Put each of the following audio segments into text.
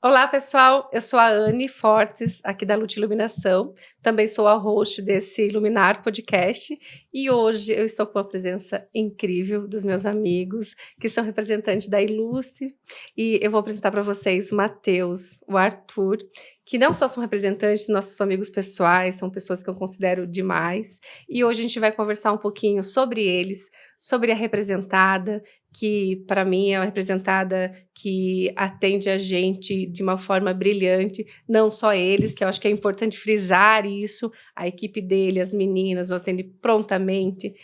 Olá, pessoal. Eu sou a Anne Fortes, aqui da Lute Iluminação. Também sou a host desse Iluminar Podcast. E hoje eu estou com uma presença incrível dos meus amigos, que são representantes da Ilustre. E eu vou apresentar para vocês o Matheus, o Arthur, que não só são representantes, nossos amigos pessoais, são pessoas que eu considero demais. E hoje a gente vai conversar um pouquinho sobre eles, sobre a representada, que para mim é uma representada que atende a gente de uma forma brilhante, não só eles, que eu acho que é importante frisar isso, a equipe dele, as meninas, nós tendo prontamente.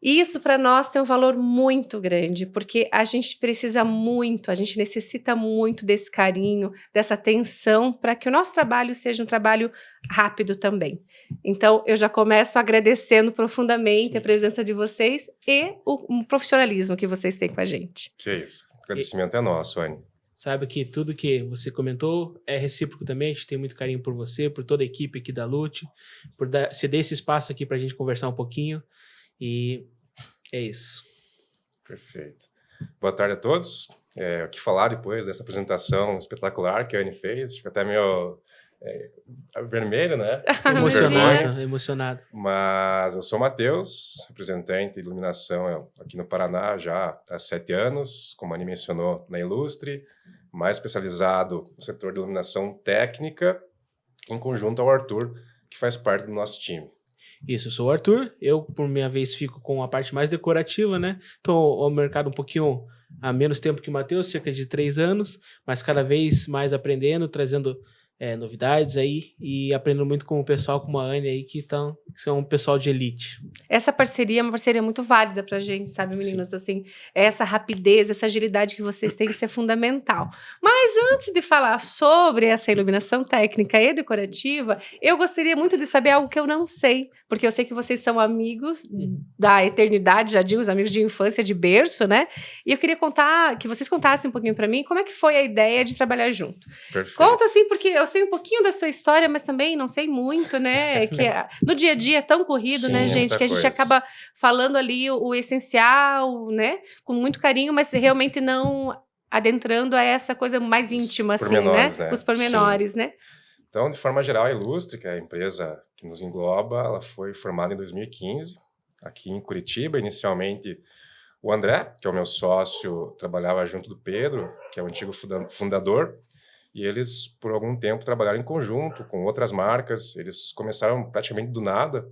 E isso para nós tem um valor muito grande, porque a gente precisa muito, a gente necessita muito desse carinho, dessa atenção, para que o nosso trabalho seja um trabalho rápido também. Então, eu já começo agradecendo profundamente a presença de vocês e o profissionalismo que vocês têm com a gente. Que isso. O agradecimento é nosso, Anne. Saiba que tudo que você comentou é recíproco também. A gente tem muito carinho por você, por toda a equipe aqui da Lute, por ceder esse espaço aqui para a gente conversar um pouquinho. E é isso. Perfeito. Boa tarde a todos. O que falar depois dessa apresentação espetacular que a Anne fez? Fica até meio vermelho, né? Emocionado. Mas eu sou o Matheus, representante de iluminação aqui no Paraná já há 7 anos, como a Anne mencionou, na Ilustre, mais especializado no setor de iluminação técnica, em conjunto ao Arthur, que faz parte do nosso time. Isso, eu sou o Arthur. Eu, por minha vez, fico com a parte mais decorativa, né? Estou ao mercado um pouquinho há menos tempo que o Matheus, cerca de 3 anos, mas cada vez mais aprendendo, trazendo novidades aí e aprendendo muito com o pessoal, como a Anne aí, que são um pessoal de elite. Essa parceria é uma parceria muito válida pra gente, sabe, meninas? Assim, essa rapidez, essa agilidade que vocês têm que ser fundamental. Mas antes de falar sobre essa iluminação técnica e decorativa, eu gostaria muito de saber algo que eu não sei, porque eu sei que vocês são amigos da eternidade, já digo, os amigos de infância, de berço, né? E eu queria que vocês contassem um pouquinho pra mim como é que foi a ideia de trabalhar junto. Perfeito. Conta assim, porque eu sei um pouquinho da sua história, mas também não sei muito, né? Que no dia a dia é tão corrido, Sim, né, gente? Que a gente acaba falando ali o essencial, né? Com muito carinho, mas realmente não adentrando a essa coisa mais íntima, assim, né? Os pormenores, né? Então, de forma geral, a Ilustre, que é a empresa que nos engloba, ela foi formada em 2015, aqui em Curitiba. Inicialmente, o André, que é o meu sócio, trabalhava junto do Pedro, que é o antigo fundador, e eles, por algum tempo, trabalharam em conjunto com outras marcas. Eles começaram praticamente do nada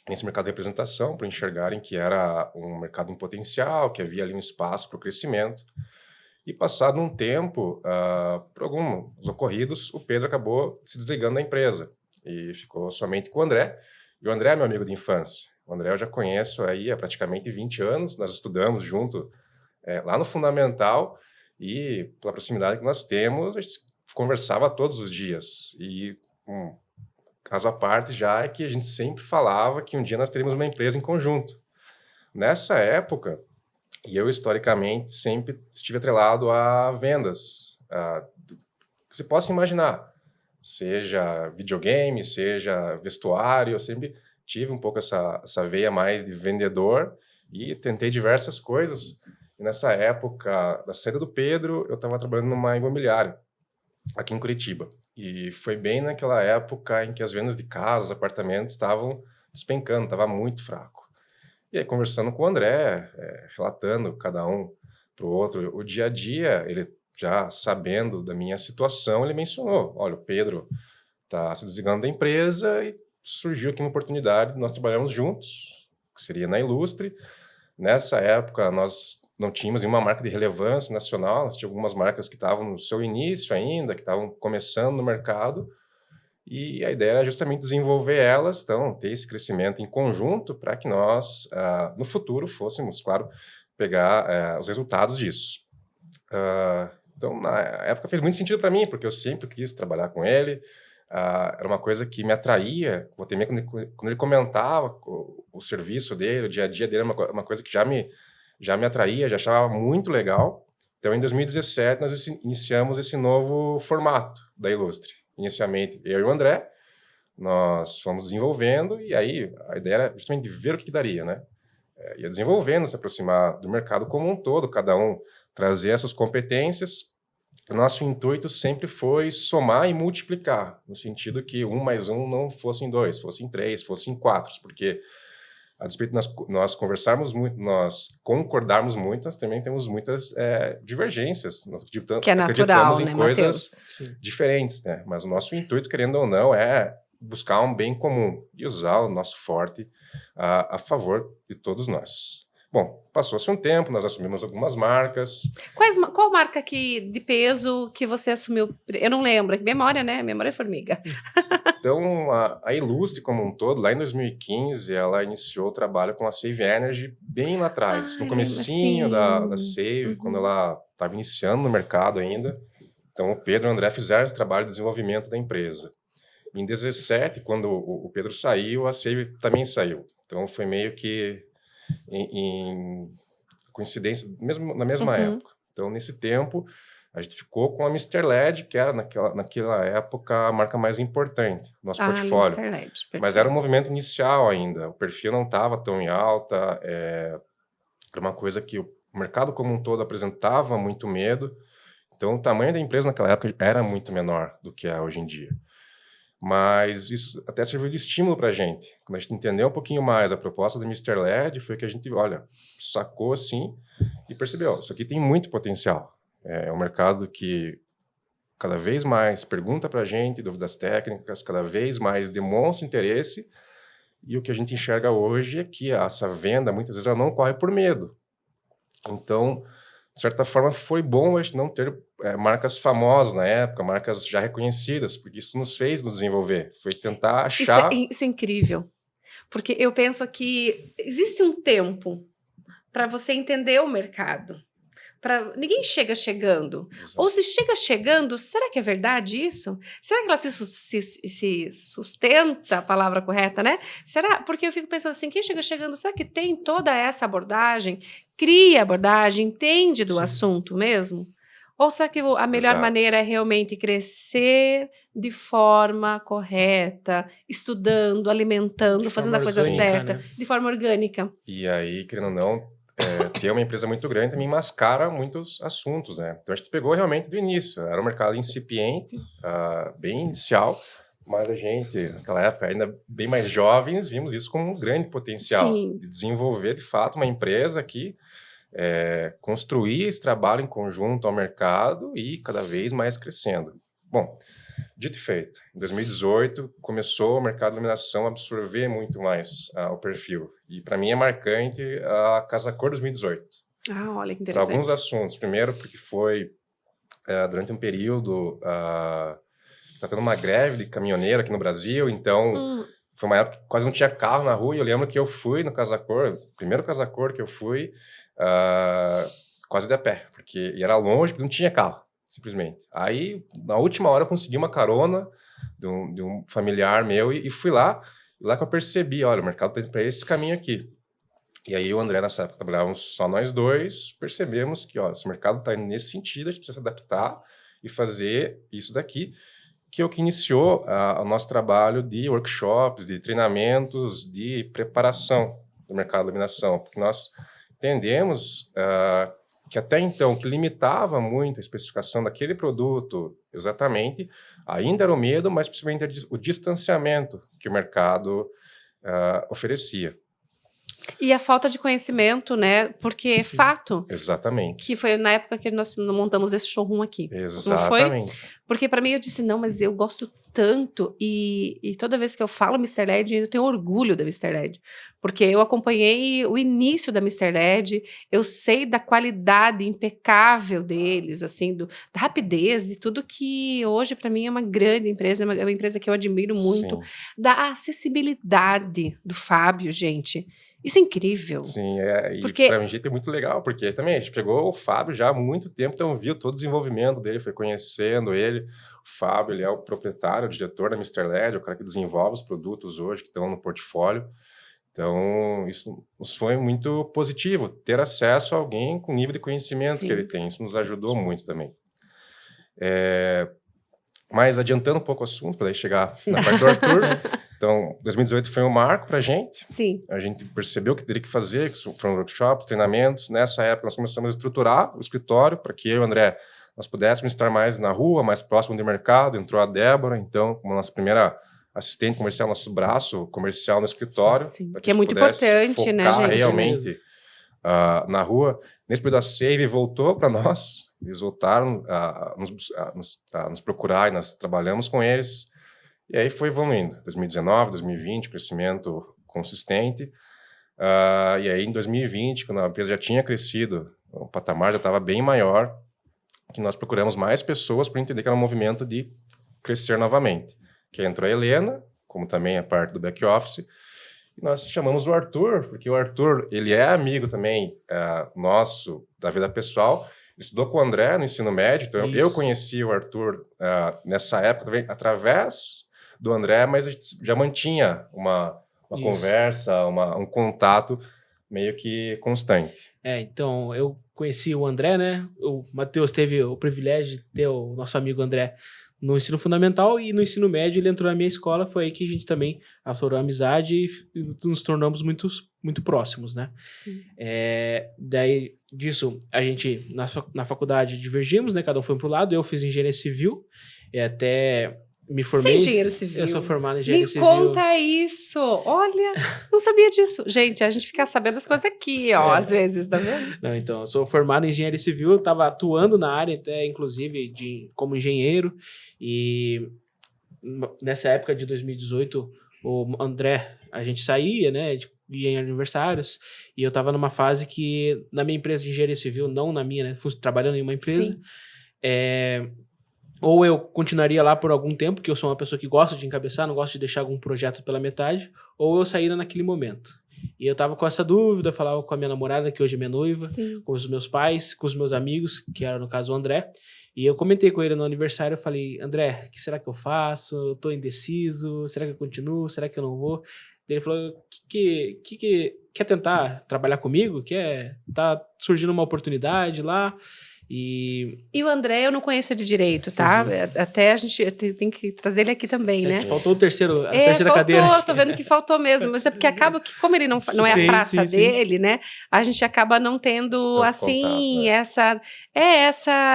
nesse mercado de representação, para enxergarem que era um mercado em potencial, que havia ali um espaço para o crescimento. E passado um tempo, por alguns ocorridos, o Pedro acabou se desligando da empresa e ficou somente com o André. E o André é meu amigo de infância. O André eu já conheço aí há praticamente 20 anos. Nós estudamos junto lá no Fundamental e, pela proximidade que nós temos, a gente conversava todos os dias. E caso à parte já é que a gente sempre falava que um dia nós teríamos uma empresa em conjunto. Nessa época, e eu historicamente sempre estive atrelado a vendas, que você possa imaginar, seja videogame, seja vestuário. Eu sempre tive um pouco essa veia mais de vendedor e tentei diversas coisas. E nessa época da saída do Pedro, eu estava trabalhando numa imobiliária aqui em Curitiba. E foi bem naquela época em que as vendas de casas, apartamentos estavam despencando, estava muito fraco. E aí, conversando com o André, relatando cada um para o outro o dia a dia, ele já sabendo da minha situação, ele mencionou: olha, o Pedro está se desligando da empresa e surgiu aqui uma oportunidade de nós trabalharmos juntos, que seria na Ilustre. Nessa época, nós não tínhamos nenhuma marca de relevância nacional, nós tínhamos algumas marcas que estavam no seu início ainda, que estavam começando no mercado, e a ideia era justamente desenvolver elas, então ter esse crescimento em conjunto para que nós, no futuro, fôssemos, claro, pegar os resultados disso. Então, na época fez muito sentido para mim, porque eu sempre quis trabalhar com ele. Era uma coisa que me atraía. O Otemir, quando ele comentava o serviço dele, o dia a dia dele, era uma coisa que já me atraía, já achava muito legal. Então, em 2017, nós iniciamos esse novo formato da Ilustre. Inicialmente, eu e o André, nós fomos desenvolvendo, e aí a ideia era justamente ver o que daria, né? Ia desenvolvendo, se aproximar do mercado como um todo, cada um trazer essas competências, o nosso intuito sempre foi somar e multiplicar, no sentido que 1 mais 1 não fosse em 2, fosse em 3, fosse em 4, porque a despeito de nós conversarmos muito, nós concordarmos muito, nós também temos muitas divergências. Nós Que é acreditamos natural, em né, coisas Matheus? diferentes, né? Mas o nosso intuito, querendo ou não, é buscar um bem comum e usar o nosso forte a favor de todos nós. Bom, passou-se um tempo, nós assumimos algumas marcas. Qual marca de peso que você assumiu? Eu não lembro. Memória, né? Memória é formiga. Então, a Ilustre como um todo, lá em 2015, ela iniciou o trabalho com a Save Energy bem lá atrás, no comecinho da Save, quando ela estava iniciando no mercado ainda. Então, o Pedro e o André fizeram esse trabalho de desenvolvimento da empresa. Em 2017, quando o Pedro saiu, a Save também saiu. Então, foi meio que em coincidência, na mesma época. Então, nesse tempo, a gente ficou com a Mr. LED, que era, naquela época, a marca mais importante do nosso portfólio. Mr. LED, mas era um movimento inicial ainda. O perfil não estava tão em alta. Era uma coisa que o mercado como um todo apresentava muito medo. Então, o tamanho da empresa naquela época era muito menor do que é hoje em dia. Mas isso até serviu de estímulo para a gente. Quando a gente entendeu um pouquinho mais a proposta da Mr. LED, foi que a gente, sacou assim e percebeu, isso aqui tem muito potencial. É um mercado que cada vez mais pergunta para a gente dúvidas técnicas, cada vez mais demonstra interesse, e o que a gente enxerga hoje é que essa venda, muitas vezes, ela não ocorre por medo. Então, de certa forma, foi bom a gente não ter marcas famosas na época, marcas já reconhecidas, porque isso nos fez nos desenvolver. Foi tentar achar... Isso é incrível, porque eu penso que existe um tempo para você entender o mercado. Ninguém chega chegando. Exato. Ou se chega chegando, será que é verdade isso? Será que ela se sustenta, a palavra correta, né? Será? Porque eu fico pensando assim, quem chega chegando, será que tem toda essa abordagem? Cria abordagem, entende do assunto mesmo? Ou será que a melhor maneira é realmente crescer de forma correta, estudando, alimentando, fazendo a coisa certa, né? De forma orgânica. E aí, querendo ou não, ter uma empresa muito grande também mascara muitos assuntos, né? Então a gente pegou realmente do início. Era um mercado incipiente, bem inicial, mas a gente, naquela época, ainda bem mais jovens, vimos isso como um grande potencial. Sim. De desenvolver, de fato, uma empresa que construir esse trabalho em conjunto ao mercado e cada vez mais crescendo. Bom, dito e feito, em 2018 começou o mercado de iluminação a absorver muito mais o perfil. E para mim é marcante a Casa Cor 2018. Olha que interessante. Para alguns assuntos. Primeiro porque foi durante um período está tendo uma greve de caminhoneiro aqui no Brasil, então foi uma época que quase não tinha carro na rua, e eu lembro que eu fui no Casa Cor, o primeiro Casa Cor que eu fui, quase de a pé, porque era longe, porque não tinha carro. Simplesmente. Aí, na última hora, eu consegui uma carona de um familiar meu e fui lá. E lá que eu percebi, olha, o mercado está indo para esse caminho aqui. E aí, o André, nessa época, trabalhávamos só nós dois, percebemos que, se o mercado está indo nesse sentido, a gente precisa se adaptar e fazer isso daqui, que é o que iniciou o nosso trabalho de workshops, de treinamentos, de preparação do mercado de iluminação, porque nós entendemos... que até então, o que limitava muito a especificação daquele produto, exatamente, ainda era o medo, mas principalmente o distanciamento que o mercado oferecia. E a falta de conhecimento, né? Porque Sim, fato... Exatamente. Que foi na época que nós montamos esse showroom aqui. Exatamente. Não foi? Porque para mim eu disse, não, mas eu gosto tanto, e toda vez que eu falo Mr. LED, eu tenho orgulho da Mr. LED, porque eu acompanhei o início da Mr. LED, eu sei da qualidade impecável deles, assim, da rapidez, de tudo que hoje para mim é uma grande empresa, é uma empresa que eu admiro muito, sim, da acessibilidade do Fábio, gente. Isso é incrível. Sim, e para mim é muito legal, porque também a gente pegou o Fábio já há muito tempo, então viu todo o desenvolvimento dele, foi conhecendo ele. O Fábio, ele é o proprietário, o diretor da Mr. LED, o cara que desenvolve os produtos hoje que estão no portfólio. Então, isso nos foi muito positivo, ter acesso a alguém com o nível de conhecimento, sim, que ele tem. Isso nos ajudou muito também. Mas adiantando um pouco o assunto, para daí chegar na parte do Arthur. Então, 2018 foi um marco para a gente. Sim. A gente percebeu o que teria que fazer, que foram workshops, treinamentos. Nessa época, nós começamos a estruturar o escritório para que eu e o André nós pudéssemos estar mais na rua, mais próximo do mercado. Entrou a Débora, então, como nossa primeira assistente comercial, nosso braço comercial no escritório. Sim, para que é muito pudesse importante, né, focar gente? realmente na rua. Nesse período, a Save voltou para nós. Eles voltaram a nos procurar e nós trabalhamos com eles. E aí foi evoluindo. 2019, 2020, crescimento consistente. E aí, em 2020, quando a empresa já tinha crescido, o patamar já estava bem maior, que nós procuramos mais pessoas para entender que era um movimento de crescer novamente. Que entrou a Helena, como também é parte do back-office, e nós chamamos o Arthur, porque o Arthur, ele é amigo também nosso, da vida pessoal. Ele estudou com o André no ensino médio, então eu conheci o Arthur nessa época também, através do André, mas a gente já mantinha uma conversa, um contato meio que constante. Então, eu conheci o André, né? O Matheus teve o privilégio de ter o nosso amigo André no ensino fundamental, e no ensino médio ele entrou na minha escola. Foi aí que a gente também aflorou a amizade e nos tornamos muito próximos, né? Daí disso, a gente na faculdade divergimos, né? Cada um foi para o lado. Eu fiz engenharia civil e até me formei. Você é engenheiro civil? Eu sou formado em engenharia civil. Me conta isso! Olha, não sabia disso. Gente, a gente fica sabendo as coisas aqui, ó, às vezes, tá vendo? Não, então, eu sou formado em engenharia civil, eu estava atuando na área até, inclusive, como engenheiro, e nessa época de 2018, o André, a gente saía, né, ia em aniversários, e eu estava numa fase que, na minha empresa de engenharia civil, não na minha, né, fui trabalhando em uma empresa, ou eu continuaria lá por algum tempo, porque eu sou uma pessoa que gosta de encabeçar, não gosto de deixar algum projeto pela metade, ou eu saíra naquele momento. E eu tava com essa dúvida, falava com a minha namorada, que hoje é minha noiva, com os meus pais, com os meus amigos, que era no caso o André, e eu comentei com ele no aniversário, eu falei, André, o que será que eu faço? Eu tô indeciso, será que eu continuo? Será que eu não vou? Ele falou, quer tentar trabalhar comigo? Tá surgindo uma oportunidade lá. E o André eu não conheço ele direito, tá? Até a gente tem que trazer ele aqui também, né? Faltou a terceira cadeira. Tô vendo que faltou mesmo, mas é porque acaba que, como ele não é a praça dele, né? A gente acaba não tendo, assim, contato,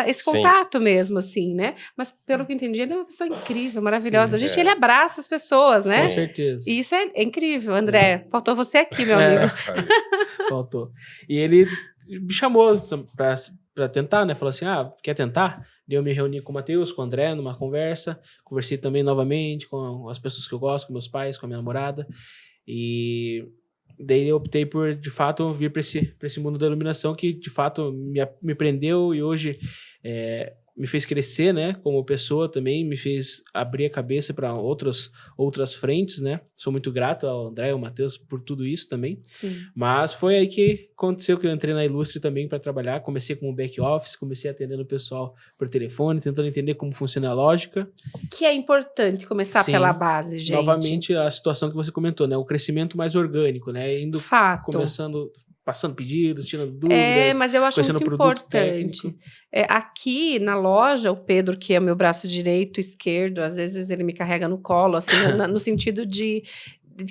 esse contato mesmo, assim, né? Mas, pelo que eu entendi, ele é uma pessoa incrível, maravilhosa. Ele abraça as pessoas, né? Com certeza. E isso é incrível, André. Faltou você aqui, meu amigo. Faltou. E ele me chamou pra tentar, né? Falou assim, quer tentar? Daí eu me reuni com o Matheus, com o André, numa conversa. Conversei também novamente com as pessoas que eu gosto, com meus pais, com a minha namorada. E daí eu optei por, de fato, vir para esse mundo da iluminação, que, de fato, me prendeu e hoje me fez crescer, né? Como pessoa também, me fez abrir a cabeça para outras frentes, né? Sou muito grato ao André e ao Matheus por tudo isso também. Sim. Mas foi aí que aconteceu que eu entrei na Ilustre também para trabalhar. Comecei como back-office, comecei atendendo o pessoal por telefone, tentando entender como funciona a lógica. Que é importante começar pela base, gente. Novamente, a situação que você comentou, né? O crescimento mais orgânico, né? Passando pedidos, tirando dúvidas. Mas eu acho muito importante. Aqui na loja, o Pedro, que é o meu braço direito, esquerdo, às vezes ele me carrega no colo, assim, no sentido de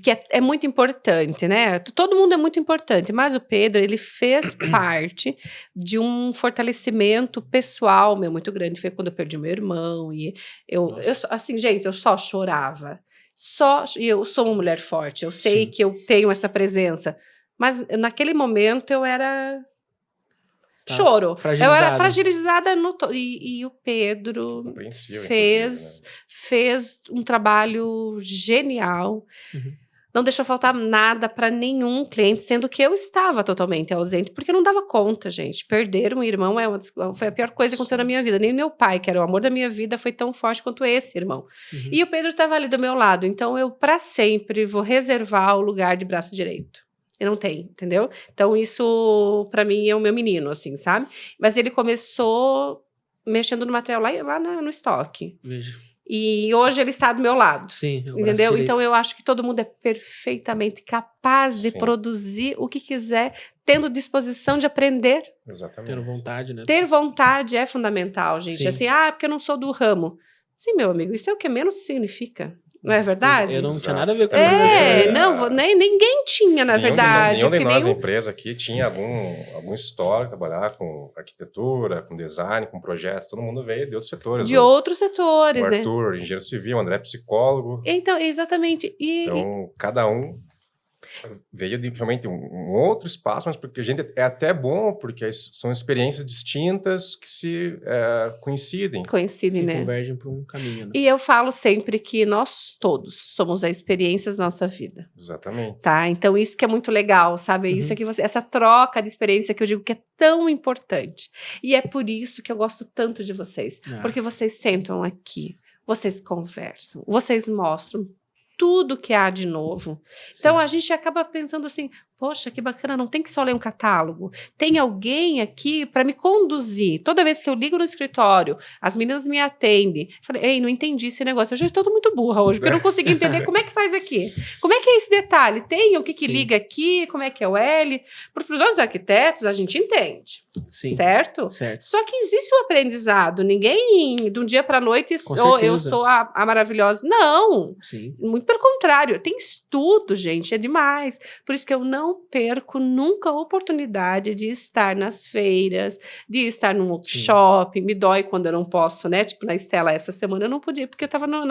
que é muito importante, né? Todo mundo é muito importante, mas o Pedro, ele fez parte de um fortalecimento pessoal meu muito grande. Foi quando eu perdi meu irmão e eu assim, gente, eu só chorava. Eu sou uma mulher forte, eu sei que eu tenho essa presença. Mas naquele momento eu era choro. Eu era fragilizada e o Pedro fez um trabalho genial. Não deixou faltar nada para nenhum cliente, sendo que eu estava totalmente ausente, porque eu não dava conta, gente. Perder um irmão foi a pior coisa que aconteceu na minha vida. Nem meu pai, que era o amor da minha vida, foi tão forte quanto esse irmão. E o Pedro estava ali do meu lado, então eu, para sempre, vou reservar o lugar de braço direito. Eu não tenho, entendeu? Então, isso, pra mim, é o meu menino, assim, sabe? Mas ele começou mexendo no material lá no estoque. Veja. E hoje ele está do meu lado. Sim, entendeu? Então, eu acho que todo mundo é perfeitamente capaz de produzir o que quiser, tendo disposição de aprender. Exatamente. Ter vontade, né? Ter vontade é fundamental, gente. Assim, porque eu não sou do ramo. Sim, meu amigo, isso é o que menos significa. Não é verdade? Eu não tinha Exato. nada a ver com Ninguém tinha, na verdade. Nenhum de porque nós, nenhum- a empresa aqui, tinha algum histórico, trabalhar com arquitetura, com design, com projetos. Todo mundo veio de outros setores. de outros O setores, né? Arthur, engenheiro civil, o André, psicólogo. Então, exatamente. Então, cada um veio de realmente um outro espaço, mas porque a gente é até bom, porque são experiências distintas que se coincidem. Coincidem, que né? convergem para um caminho, né? E eu falo sempre que nós todos somos as experiências da nossa vida, Exatamente. tá? Então, isso que é muito legal, sabe? Isso é que essa troca de experiência que eu digo que é tão importante. E é por isso que eu gosto tanto de vocês. Ah. Porque vocês sentam aqui, vocês conversam, vocês mostram tudo que há de novo. Então, a gente acaba pensando assim, poxa, que bacana, não tem que só ler um catálogo. Tem alguém aqui para me conduzir. Toda vez que eu ligo no escritório, as meninas me atendem. Eu falei, ei, não entendi esse negócio. Eu já estou muito burra hoje, porque eu não consegui entender como é que faz aqui. Como é que é esse detalhe? Tem o que Sim. liga aqui? Como é que é o L? Para os outros arquitetos, a gente entende, Sim. certo? Certo. Só que existe um aprendizado. Ninguém, de um dia para a noite, Com eu certeza. sou a maravilhosa. Não. Sim. Muito pelo contrário, tem estudo, gente, é demais. Por isso que eu não perco nunca a oportunidade de estar nas feiras, de estar num workshop. Me dói quando eu não posso, né? Tipo, na Estela, essa semana eu não podia, porque eu estava no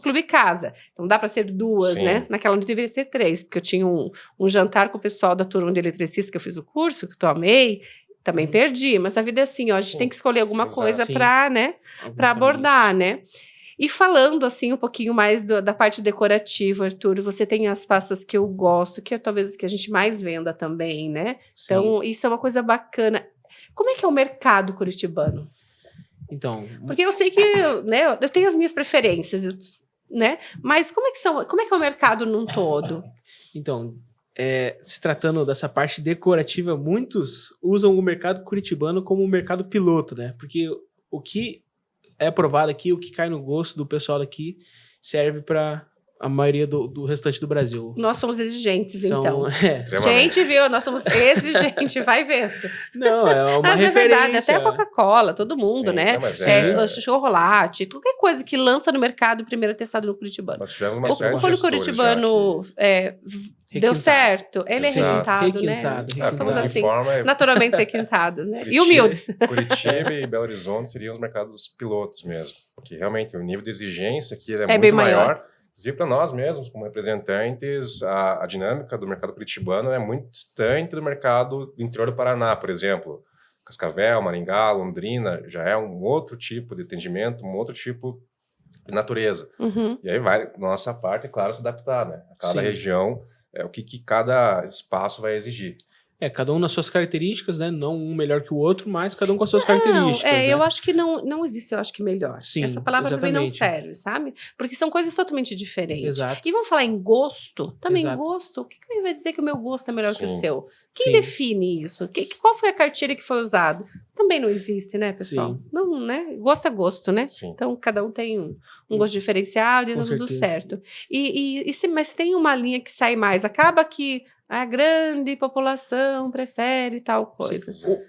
Clube Casa. Então dá para ser 2, Sim. né? Naquela noite deveria ser 3, porque eu tinha um jantar com o pessoal da turma de eletricista que eu fiz o curso, que eu amei. Também perdi, mas a vida é assim, ó, a gente Sim. tem que escolher alguma Exato. coisa Sim. para, né? Alguns Para abordar, caminhos. né? E falando assim um pouquinho mais da parte decorativa, Arthur, você tem as pastas que eu gosto, que é talvez as que a gente mais venda também, né? Sim. Então, isso é uma coisa bacana. Como é que é o mercado curitibano? Então, Porque eu sei que, né, eu tenho as minhas preferências, né? Mas como é que é o mercado num todo? Então, se tratando dessa parte decorativa, muitos usam o mercado curitibano como um mercado piloto, né? Porque o que é aprovado aqui, o que cai no gosto do pessoal daqui, serve para a maioria do restante do Brasil. Nós somos exigentes, então. Extremamente. Gente, viu? Nós somos exigentes, vai vendo. Não, é uma Mas é referência. verdade, até a Coca-Cola, todo mundo, Sim, né? não, mas Chocolate, qualquer coisa que lança no mercado, primeiro é testado no curitibano. Nós tivemos uma O série de polo gestores curitibano deu Requintado. certo, ele é Exato. requintado, né? Requintado, já. Somos Dessa assim, forma, naturalmente requintados, né? E Curitiba- humildes. Curitiba e Belo Horizonte seriam os mercados pilotos mesmo. Porque realmente o nível de exigência aqui é bem muito maior. maior. Inclusive para nós mesmos, como representantes, a dinâmica do mercado curitibano é muito distante do mercado do interior do Paraná, por exemplo. Cascavel, Maringá, Londrina, já é um outro tipo de atendimento, um outro tipo de natureza. Uhum. E aí vai, da nossa parte, é claro, se adaptar, né? A cada Sim. região, o que cada espaço vai exigir. Cada um nas suas características, né? Não um melhor que o outro, mas cada um com as suas características. né? Eu acho que não existe, eu acho que melhor. Sim, Essa palavra também não exatamente. serve, sabe? Porque são coisas totalmente diferentes. Exato. E vamos falar em gosto? Também Exato. gosto. O que vai dizer que o meu gosto é melhor que o Sim. seu? Quem Sim. define isso? Qual foi a cartilha que foi usada? Também não existe, né, pessoal? Sim. Não, né? Gosto é gosto, né? Sim. Então, cada um tem um gosto diferenciado e Com tá tudo certeza. certo. Mas tem uma linha que sai mais. Acaba que a grande população prefere tal coisa.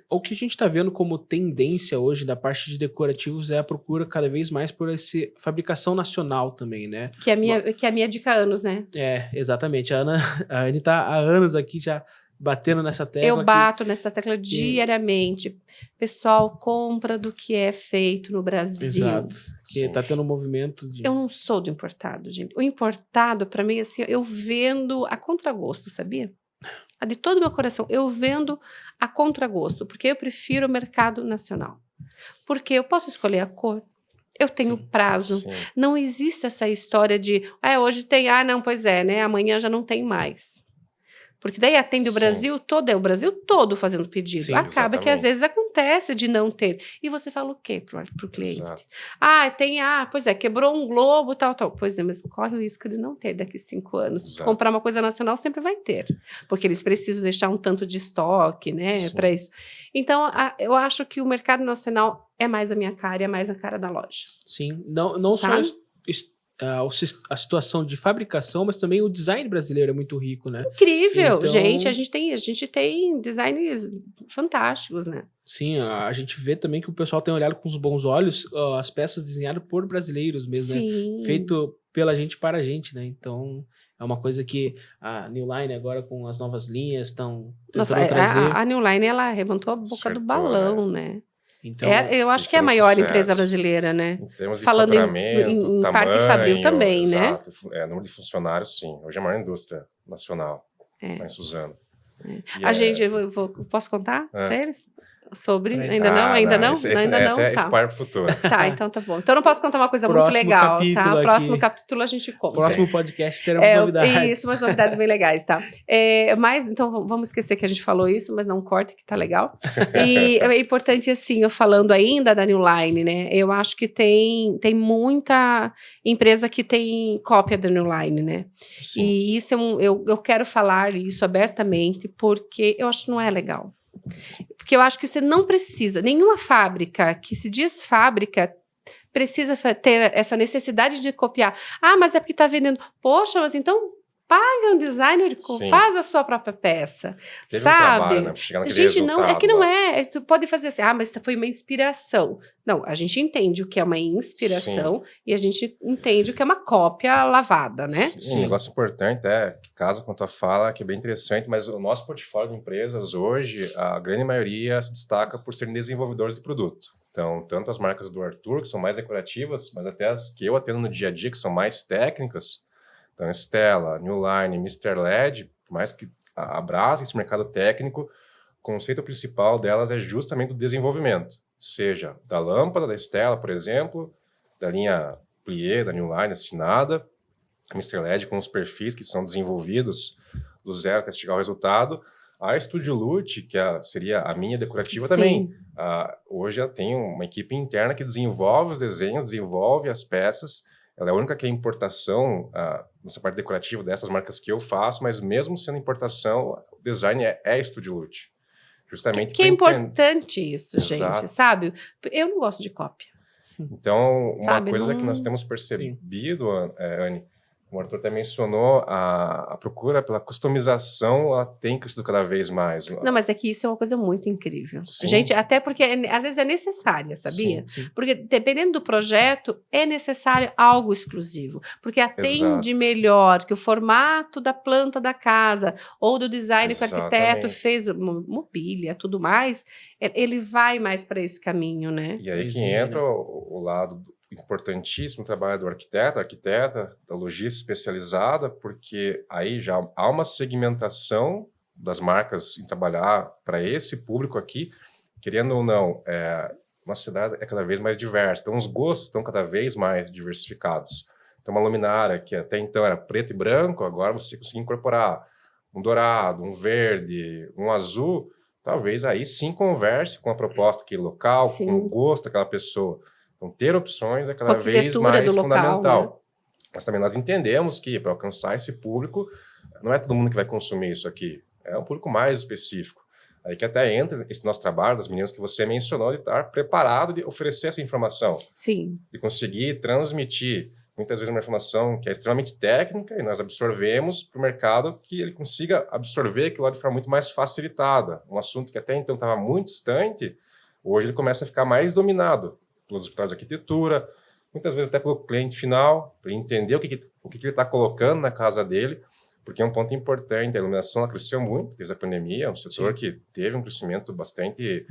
O que a gente está vendo como tendência hoje da parte de decorativos é a procura cada vez mais por essa fabricação nacional também, né? Que é a minha dica há anos, né? Exatamente. A Anne tá há anos aqui já batendo nessa tecla. Eu bato nessa tecla diariamente. Pessoal, compra do que é feito no Brasil. Exato. Que Sim. tá tendo um movimento de... Eu não sou do importado, gente. O importado, para mim, assim, eu vendo a contragosto, sabia? De todo o meu coração, eu vendo a contragosto, porque eu prefiro o mercado nacional. Porque eu posso escolher a cor, eu tenho prazo. Sim. Não existe essa história de, hoje tem, não, pois é, né? Amanhã já não tem mais. Porque daí atende o Sim. Brasil todo, é o Brasil todo fazendo pedido. Sim, Acaba que às exatamente. vezes acontece de não ter. E você fala o quê pro cliente? Exato. Pois é, quebrou um globo, tal. Pois é, mas corre o risco de não ter daqui 5 anos. Se Exato. comprar uma coisa nacional, sempre vai ter. Porque eles precisam deixar um tanto de estoque, né, Sim. para isso. Então, eu acho que o mercado nacional é mais a minha cara, é mais a cara da loja. Sim, não só Sabe? a situação de fabricação, mas também o design brasileiro é muito rico, né? Incrível, Então- gente. A gente tem designs fantásticos, né? Sim, a gente vê também que o pessoal tem olhado com os bons olhos as peças desenhadas por brasileiros mesmo, né? Sim. Feito pela gente para a gente, né? Então, é uma coisa que a New Line agora com as novas linhas estão Nossa, tentando trazer. a New Line, ela arrebentou a boca do Acertou, balão, né? Então, Eu acho Esse que é é a um maior sucesso. empresa brasileira, né? Em termos de Falando faturamento, em tamanho, Parque Fabril também, né? exato. Número de funcionários, sim. Hoje é a maior indústria nacional, lá em Suzano. Posso contar para eles? Sobre. Pra Ainda não? Ainda não? Ainda não? Esse Tá. para o futuro. Tá, então tá bom. Então eu não posso contar uma coisa muito Próximo legal, capítulo tá? aqui. Próximo capítulo a gente conta. Próximo podcast teremos novidades. Isso, umas novidades bem legais, tá? Mas, então, vamos esquecer que a gente falou isso, mas não corte, que tá legal. E é importante, assim, eu falando ainda da New Line, né? Eu acho que tem muita empresa que tem cópia da New Line, né? Sim. E isso eu quero falar isso abertamente, porque eu acho que não é legal. Porque eu acho que você não precisa, nenhuma fábrica que se diz fábrica precisa ter essa necessidade de copiar. Ah, mas é porque está vendendo. Poxa, mas então paga um designer, faz a sua própria peça. Teve sabe? um trabalho, né? Chegar naquele Gente, não, é que não resultado lá. Tu pode fazer assim, mas foi uma inspiração. Não, a gente entende o que é uma inspiração e a gente entende o que é uma cópia lavada, né? Sim. Um negócio importante que casa com a tua fala, que é bem interessante, mas o nosso portfólio de empresas hoje, a grande maioria se destaca por serem desenvolvedores de produto. Então, tanto as marcas do Arthur, que são mais decorativas, mas até as que eu atendo no dia a dia, que são mais técnicas. Então, Stella, New Line, Mr. LED, por mais que abraçem esse mercado técnico, o conceito principal delas é justamente o desenvolvimento. Seja da lâmpada da Stella, por exemplo, da linha plié, da New Line assinada, a Mr. LED com os perfis que são desenvolvidos do zero até chegar ao resultado. A Studio Lute, que seria a minha decorativa também, hoje ela tem uma equipe interna que desenvolve os desenhos, desenvolve as peças. Ela é a única que é importação nessa parte decorativa dessas marcas que eu faço, mas mesmo sendo importação, o design é Studio Lute. Justamente que é importante isso, Exato. gente, sabe? Eu não gosto de cópia. Então, uma coisa não... que nós temos percebido, Anne, o Arthur até mencionou, a procura pela customização, ela tem crescido cada vez mais. Não, mas é que isso é uma coisa muito incrível. Sim. Gente, até porque às vezes é necessária, sabia? Sim. Porque dependendo do projeto, é necessário algo exclusivo. Porque atende melhor que o formato da planta da casa ou do design que o arquiteto fez, mobília, tudo mais, ele vai mais para esse caminho, né? E aí que entra o lado importantíssimo trabalho do arquiteto, arquiteta, da logística especializada, porque aí já há uma segmentação das marcas em trabalhar para esse público aqui, querendo ou não, uma cidade é cada vez mais diversa, então os gostos estão cada vez mais diversificados. Então uma luminária que até então era preto e branco, agora você consegue incorporar um dourado, um verde, um azul, talvez aí sim converse com a proposta aqui local, com o gosto daquela pessoa. Então, ter opções é cada vez mais fundamental. Né? Mas também nós entendemos que, para alcançar esse público, não é todo mundo que vai consumir isso aqui. É um público mais específico. Aí que até entra esse nosso trabalho, das meninas que você mencionou, de estar preparado de oferecer essa informação. Sim. De conseguir transmitir, muitas vezes, uma informação que é extremamente técnica e nós absorvemos para o mercado que ele consiga absorver aquilo lá de forma muito mais facilitada. Um assunto que até então estava muito distante, hoje ele começa a ficar mais dominado pelos escritórios de arquitetura, muitas vezes até pelo cliente final, para entender o que ele está colocando na casa dele, porque é um ponto importante. A iluminação ela cresceu muito desde a pandemia, é um setor que teve um crescimento bastante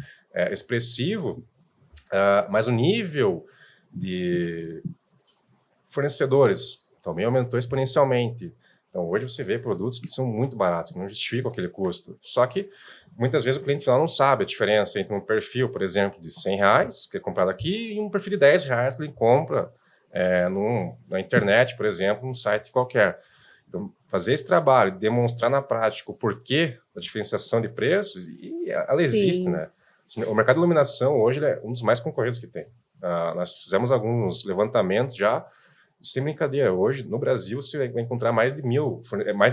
expressivo, mas o nível de fornecedores também aumentou exponencialmente. Então, hoje você vê produtos que são muito baratos, que não justificam aquele custo. Só que, muitas vezes, o cliente final não sabe a diferença entre um perfil, por exemplo, de R$100, que é comprado aqui, e um perfil de R$10 que ele compra na internet, por exemplo, num site qualquer. Então, fazer esse trabalho, demonstrar na prática o porquê da diferenciação de preços, e ela existe, né? O mercado de iluminação, hoje, é um dos mais concorridos que tem. Nós fizemos alguns levantamentos já. Sem brincadeira, hoje no Brasil você vai encontrar mais de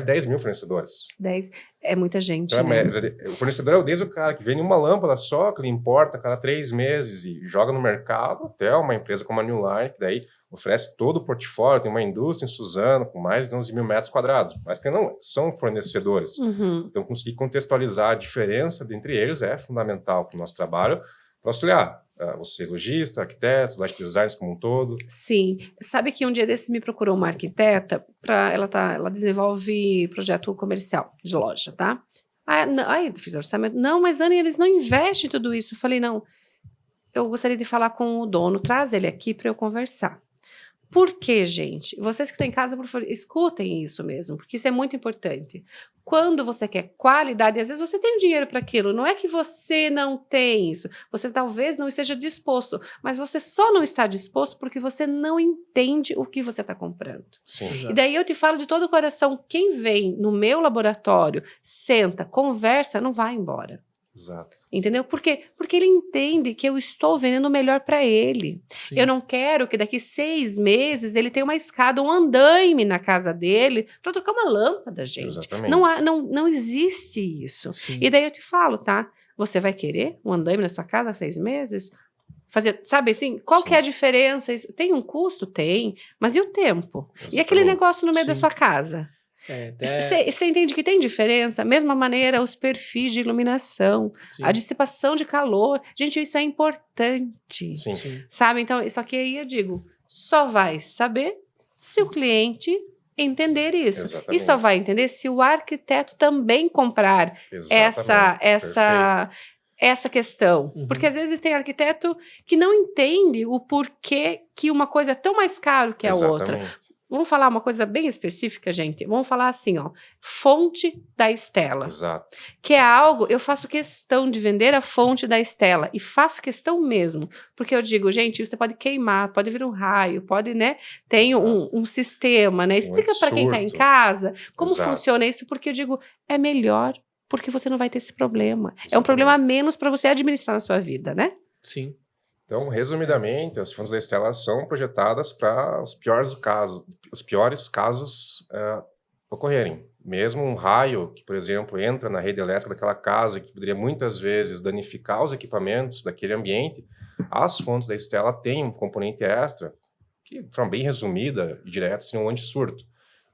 10 mil fornecedores. 10 é muita gente, então, né? O fornecedor é desde o cara que vende uma lâmpada só, que ele importa a cada 3 meses e joga no mercado, até uma empresa como a New Line, que daí oferece todo o portfólio, tem uma indústria em Suzano com mais de 11 mil metros quadrados, mas que não são fornecedores. Então, conseguir contextualizar a diferença entre eles é fundamental para o nosso trabalho, para auxiliar. vocês lojistas, arquitetos, light designers como um todo? Sim. Sabe que um dia desses me procurou uma arquiteta, ela desenvolve projeto comercial de loja, tá? Aí eu fiz orçamento. Não, mas Anny, eles não investem em tudo isso. Eu falei, não, eu gostaria de falar com o dono, traz ele aqui para eu conversar. Por quê, gente? Vocês que estão em casa, por favor, escutem isso mesmo, porque isso é muito importante. Quando você quer qualidade, às vezes você tem dinheiro para aquilo, não é que você não tem isso, você talvez não esteja disposto, mas você só não está disposto porque você não entende o que você está comprando. Sim. Exato. E daí eu te falo de todo o coração, quem vem no meu laboratório, senta, conversa, não vai embora. Exato. Entendeu? Por quê? Porque ele entende que eu estou vendendo o melhor para ele. Sim. Eu não quero que daqui 6 meses ele tenha uma escada, um andaime na casa dele para trocar uma lâmpada, gente. Exatamente. Não existe isso. Sim. E daí eu te falo, tá? Você vai querer um andaime na sua casa há 6 meses? Fazer, sabe assim? Qual Sim. que é a diferença? Isso tem um custo? Tem. Mas e o tempo? E aquele Exatamente. negócio no meio da Sim. sua casa? Até... Você entende que tem diferença? Mesma maneira, os perfis de iluminação, Sim. a dissipação de calor. Gente, isso é importante, Sim. Sim. sabe? Então, só que aí eu digo, só vai saber se o cliente entender isso. Exatamente. E só vai entender se o arquiteto também comprar Exatamente. Perfeito. essa questão. Uhum. Porque às vezes tem arquiteto que não entende o porquê que uma coisa é tão mais caro que a outra. Exatamente. Vamos falar uma coisa bem específica, gente. Vamos falar assim, ó, fonte da Estela, Exato. que é algo, eu faço questão de vender a fonte da Estela, e faço questão mesmo, porque eu digo, gente, você pode queimar, pode vir um raio, pode, né, tem um sistema, né, Tem um explica para quem está em surto. casa como Exato. funciona isso, porque eu digo, é melhor, porque você não vai ter esse problema. É um Exatamente. problema a menos para você administrar na sua vida, né? Sim. Então, resumidamente, as fontes da Estela são projetadas para os piores casos ocorrerem. Mesmo um raio que, por exemplo, entra na rede elétrica daquela casa, que poderia muitas vezes danificar os equipamentos daquele ambiente, as fontes da Estela têm um componente extra, que, de forma bem resumida e direta, assim, um antissurto,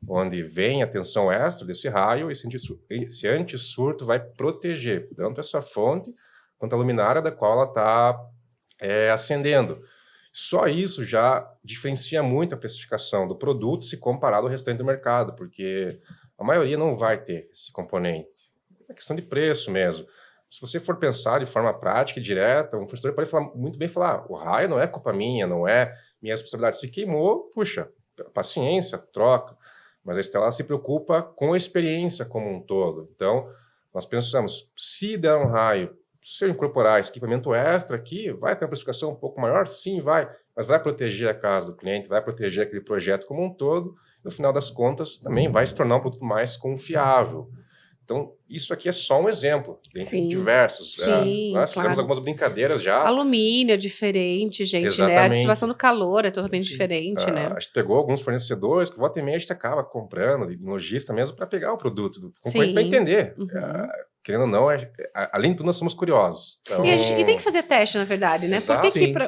onde vem a tensão extra desse raio, e esse antissurto vai proteger tanto essa fonte quanto a luminária da qual ela está acendendo. Só isso já diferencia muito a precificação do produto se comparado ao restante do mercado, porque a maioria não vai ter esse componente. É questão de preço mesmo. Se você for pensar de forma prática e direta, um fornecedor pode falar, muito bem falar, o raio não é culpa minha, não é minha responsabilidade. Se queimou, puxa, paciência, troca. Mas a Estela se preocupa com a experiência como um todo. Então, nós pensamos, se der um raio, se eu incorporar esse equipamento extra aqui, vai ter uma precificação um pouco maior? Sim, vai. Mas vai proteger a casa do cliente, vai proteger aquele projeto como um todo. No final das contas, também vai se tornar um produto mais confiável. Então, isso aqui é só um exemplo, dentre diversos. Sim, Nós fizemos algumas brincadeiras já. Alumínio é diferente, gente, Exatamente. né? A dissipação do calor é totalmente diferente, né? A gente pegou alguns fornecedores que volta e meia a gente acaba comprando, de lojista mesmo, para pegar o produto do concorrente para entender. Uhum. Querendo ou não, além de tudo, nós somos curiosos. Então, E tem que fazer teste, na verdade, né? Exato.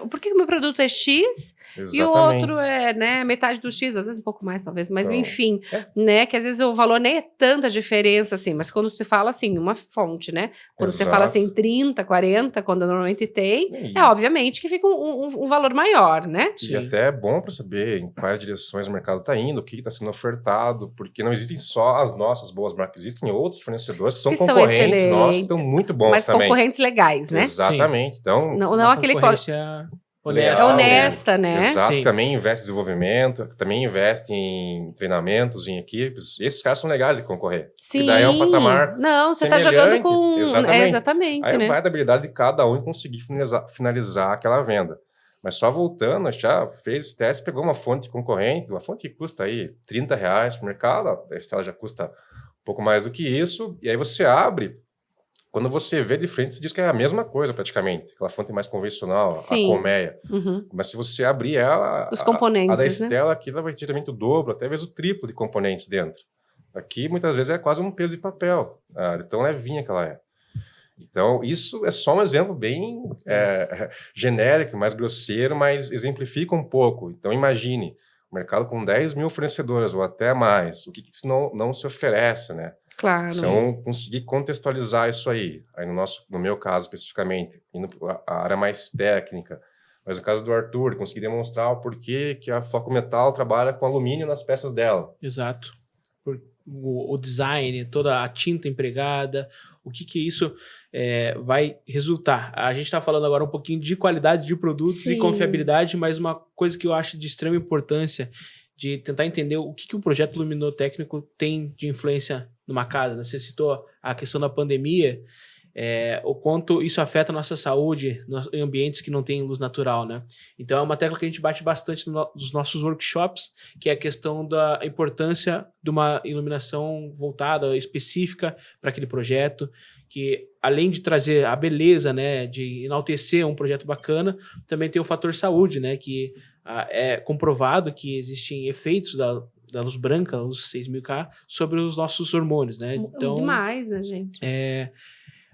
Por que o meu produto é X e o outro é, né, metade do X, às vezes um pouco mais, talvez, mas Então, enfim, né? Que às vezes o valor nem é tanta diferença, assim, mas quando se fala assim, uma fonte, né? Quando você fala assim, 30, 40, quando normalmente tem, obviamente que fica um valor maior, né? E até é bom para saber em quais direções o mercado está indo, o que está sendo ofertado, porque não existem só as nossas boas marcas, existem outros fornecedores que são concorrentes nossos, que estão muito bons mas também. Concorrentes legais, né? Exatamente. Então, não aquele honesta, né? Exato, Sim. também investe em desenvolvimento, também investe em treinamentos, em equipes. Esses caras são legais de concorrer. Sim. Que daí é um patamar Não, você está jogando com... Exatamente. Aí né? vai da habilidade de cada um em conseguir finalizar aquela venda. Mas só voltando, a gente já fez esse teste, pegou uma fonte concorrente, uma fonte que custa aí R$30 para o mercado, a Estela já custa um pouco mais do que isso, e aí você abre, quando você vê de frente, você diz que é a mesma coisa praticamente, aquela fonte mais convencional, Sim. a colmeia. Uhum. Mas se você abrir ela, os componentes, a da Estela aqui, ela vai ter geralmente o dobro, até mesmo o triplo de componentes dentro. Aqui, muitas vezes, é quase um peso de papel, de tão levinha que ela é. Então, isso é só um exemplo bem genérico, mais grosseiro, mas exemplifica um pouco. Então, imagine, o mercado com 10 mil fornecedores ou até mais, o que isso não se oferece, né? Claro. Então, conseguir contextualizar isso aí. Aí no meu caso, especificamente, indo para a área mais técnica, mas no caso do Arthur, conseguir demonstrar o porquê que a Foco Metal trabalha com alumínio nas peças dela. Exato. O design, toda a tinta empregada, o que isso vai resultar. A gente está falando agora um pouquinho de qualidade de produtos e confiabilidade, mas uma coisa que eu acho de extrema importância de tentar entender o que um projeto luminotécnico tem de influência numa casa, né? Você citou a questão da pandemia, o quanto isso afeta a nossa saúde em ambientes que não têm luz natural, né? Então é uma tecla que a gente bate bastante nos nossos workshops, que é a questão da importância de uma iluminação voltada, específica para aquele projeto, que além de trazer a beleza, né, de enaltecer um projeto bacana, também tem o fator saúde, né, que é comprovado que existem efeitos da luz branca, a luz 6000K, sobre os nossos hormônios, né? Então, demais, né, gente?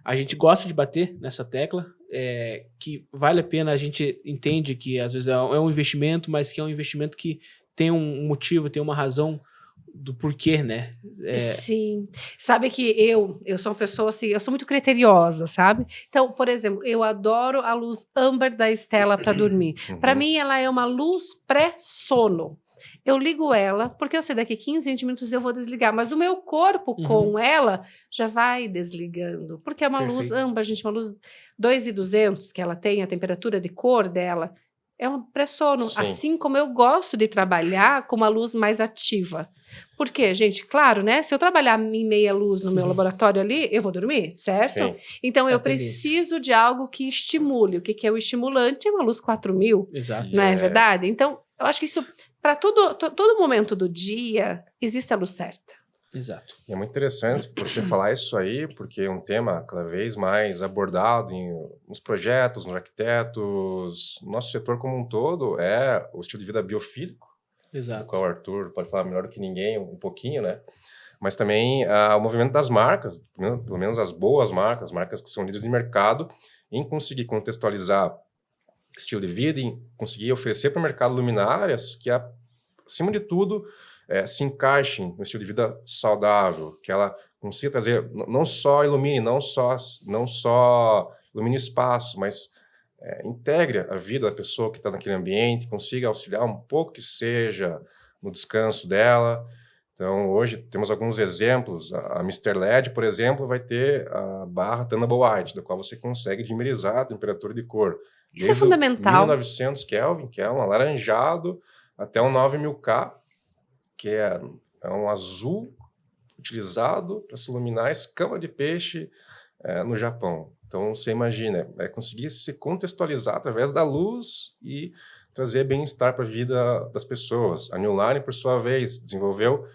A gente gosta de bater nessa tecla, que vale a pena, a gente entende que às vezes é um investimento, mas que é um investimento que tem um motivo, tem uma razão do porquê, né? Sim. Sabe que eu sou uma pessoa assim, eu sou muito criteriosa, sabe? Então, por exemplo, eu adoro a luz âmbar da Stella para dormir. Para mim, ela é uma luz pré-sono. Eu ligo ela, porque eu sei daqui 15, 20 minutos eu vou desligar, mas o meu corpo com ela já vai desligando, porque é uma luz âmbar, gente, uma luz 2.200 que ela tem, a temperatura de cor dela, é um pré-sono, assim como eu gosto de trabalhar com uma luz mais ativa. Por quê, gente? Claro, né? Se eu trabalhar em meia luz no meu laboratório ali, eu vou dormir, certo? Sim. Então, eu preciso de algo que estimule. O que é o estimulante? É uma luz 4000. Exato. Não é verdade? Então, eu acho que isso, para todo momento do dia, existe a luz certa. Exato. E é muito interessante você falar isso aí, porque é um tema cada vez mais abordado nos projetos, nos arquitetos, no nosso setor como um todo, é o estilo de vida biofílico. Exato. Do qual o Arthur pode falar melhor do que ninguém, um pouquinho, né? Mas também o movimento das marcas, pelo menos as boas marcas que são líderes de mercado, em conseguir contextualizar estilo de vida, em conseguir oferecer para o mercado luminárias que, acima de tudo, se encaixem no estilo de vida saudável, que ela consiga trazer, não só ilumine, não só ilumine o espaço, mas integre a vida da pessoa que está naquele ambiente, consiga auxiliar um pouco que seja no descanso dela. Então, hoje temos alguns exemplos. A Mr. LED, por exemplo, vai ter a barra Thunderbolt White, da qual você consegue dimerizar a temperatura de cor. Isso é fundamental. 1900 Kelvin, que é um alaranjado, até um 9000K, que é um azul utilizado para se iluminar a escama de peixe no Japão. Então, você imagina, conseguir se contextualizar através da luz e trazer bem-estar para a vida das pessoas. A New Line, por sua vez, desenvolveu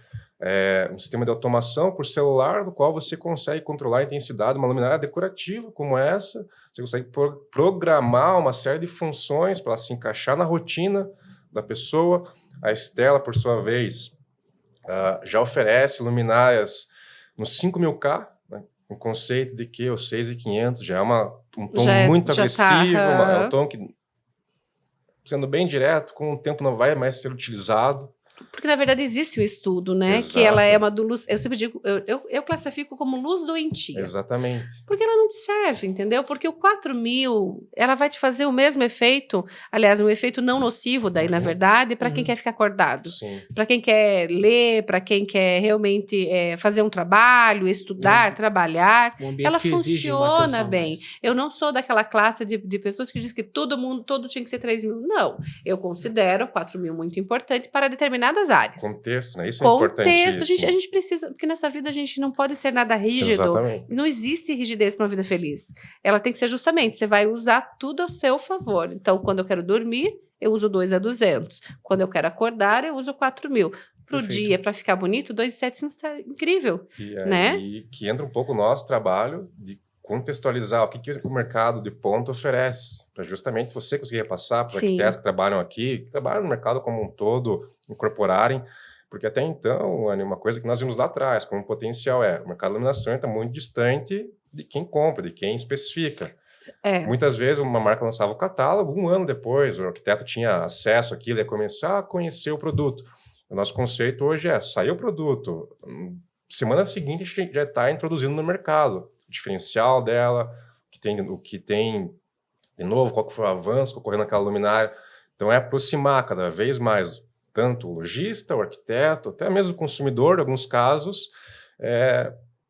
um sistema de automação por celular, no qual você consegue controlar a intensidade de uma luminária decorativa como essa. Você consegue programar uma série de funções para ela se encaixar na rotina da pessoa. A Stella, por sua vez, já oferece luminárias no 5000K, né? Um conceito de que o 6500 já é um tom muito agressivo, é um tom que, sendo bem direto, com o tempo não vai mais ser utilizado. Porque, na verdade, existe o estudo, né? Exato. Que ela é uma luz... Eu sempre digo, eu classifico como luz doentia. Exatamente. Porque ela não te serve, entendeu? Porque o 4000, ela vai te fazer o mesmo efeito, aliás, um efeito não nocivo daí, na verdade, para quem quer ficar acordado. Para quem quer ler, para quem quer realmente fazer um trabalho, estudar, trabalhar. Ela funciona bem. Eu não sou daquela classe de pessoas que diz que todo tinha que ser 3000. Não. Eu considero 4000 muito importante para determinadas áreas. Contexto, né? Isso é importantíssimo. A gente precisa, porque nessa vida a gente não pode ser nada rígido. Exatamente. Não existe rigidez para uma vida feliz. Ela tem que ser justamente, você vai usar tudo ao seu favor. Então, quando eu quero dormir, eu uso 2.200. Quando eu quero acordar, eu uso 4000. Para o dia, para ficar bonito, 2.700 está incrível. Né? E que entra um pouco o nosso trabalho de contextualizar o que o mercado de ponta oferece, para justamente você conseguir passar para arquitetos que trabalham aqui, que trabalham no mercado como um todo, incorporarem, porque até então, uma coisa que nós vimos lá atrás, como potencial o mercado de iluminação está muito distante de quem compra, de quem especifica. Muitas vezes uma marca lançava o catálogo, um ano depois o arquiteto tinha acesso àquilo e ia começar a conhecer o produto. O nosso conceito hoje saiu o produto, semana seguinte a gente já está introduzindo no mercado o diferencial dela, o que tem de novo, qual que foi o avanço ocorrendo naquela luminária. Então, é aproximar cada vez mais tanto o lojista, o arquiteto, até mesmo o consumidor, em alguns casos,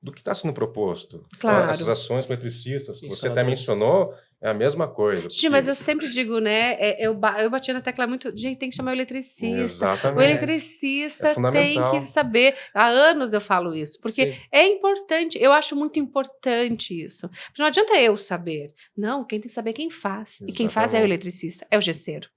do que está sendo proposto. Claro. Então, essas ações com eletricistas que você até mencionou, é a mesma coisa. Gente, mas eu sempre digo, né? Eu bati na tecla muito. Gente, tem que chamar o eletricista. Exatamente. O eletricista tem que saber. Há anos eu falo isso, porque é importante. Eu acho muito importante isso. Porque não adianta eu saber. Não, quem tem que saber é quem faz. E quem faz é o eletricista, é o gesseiro.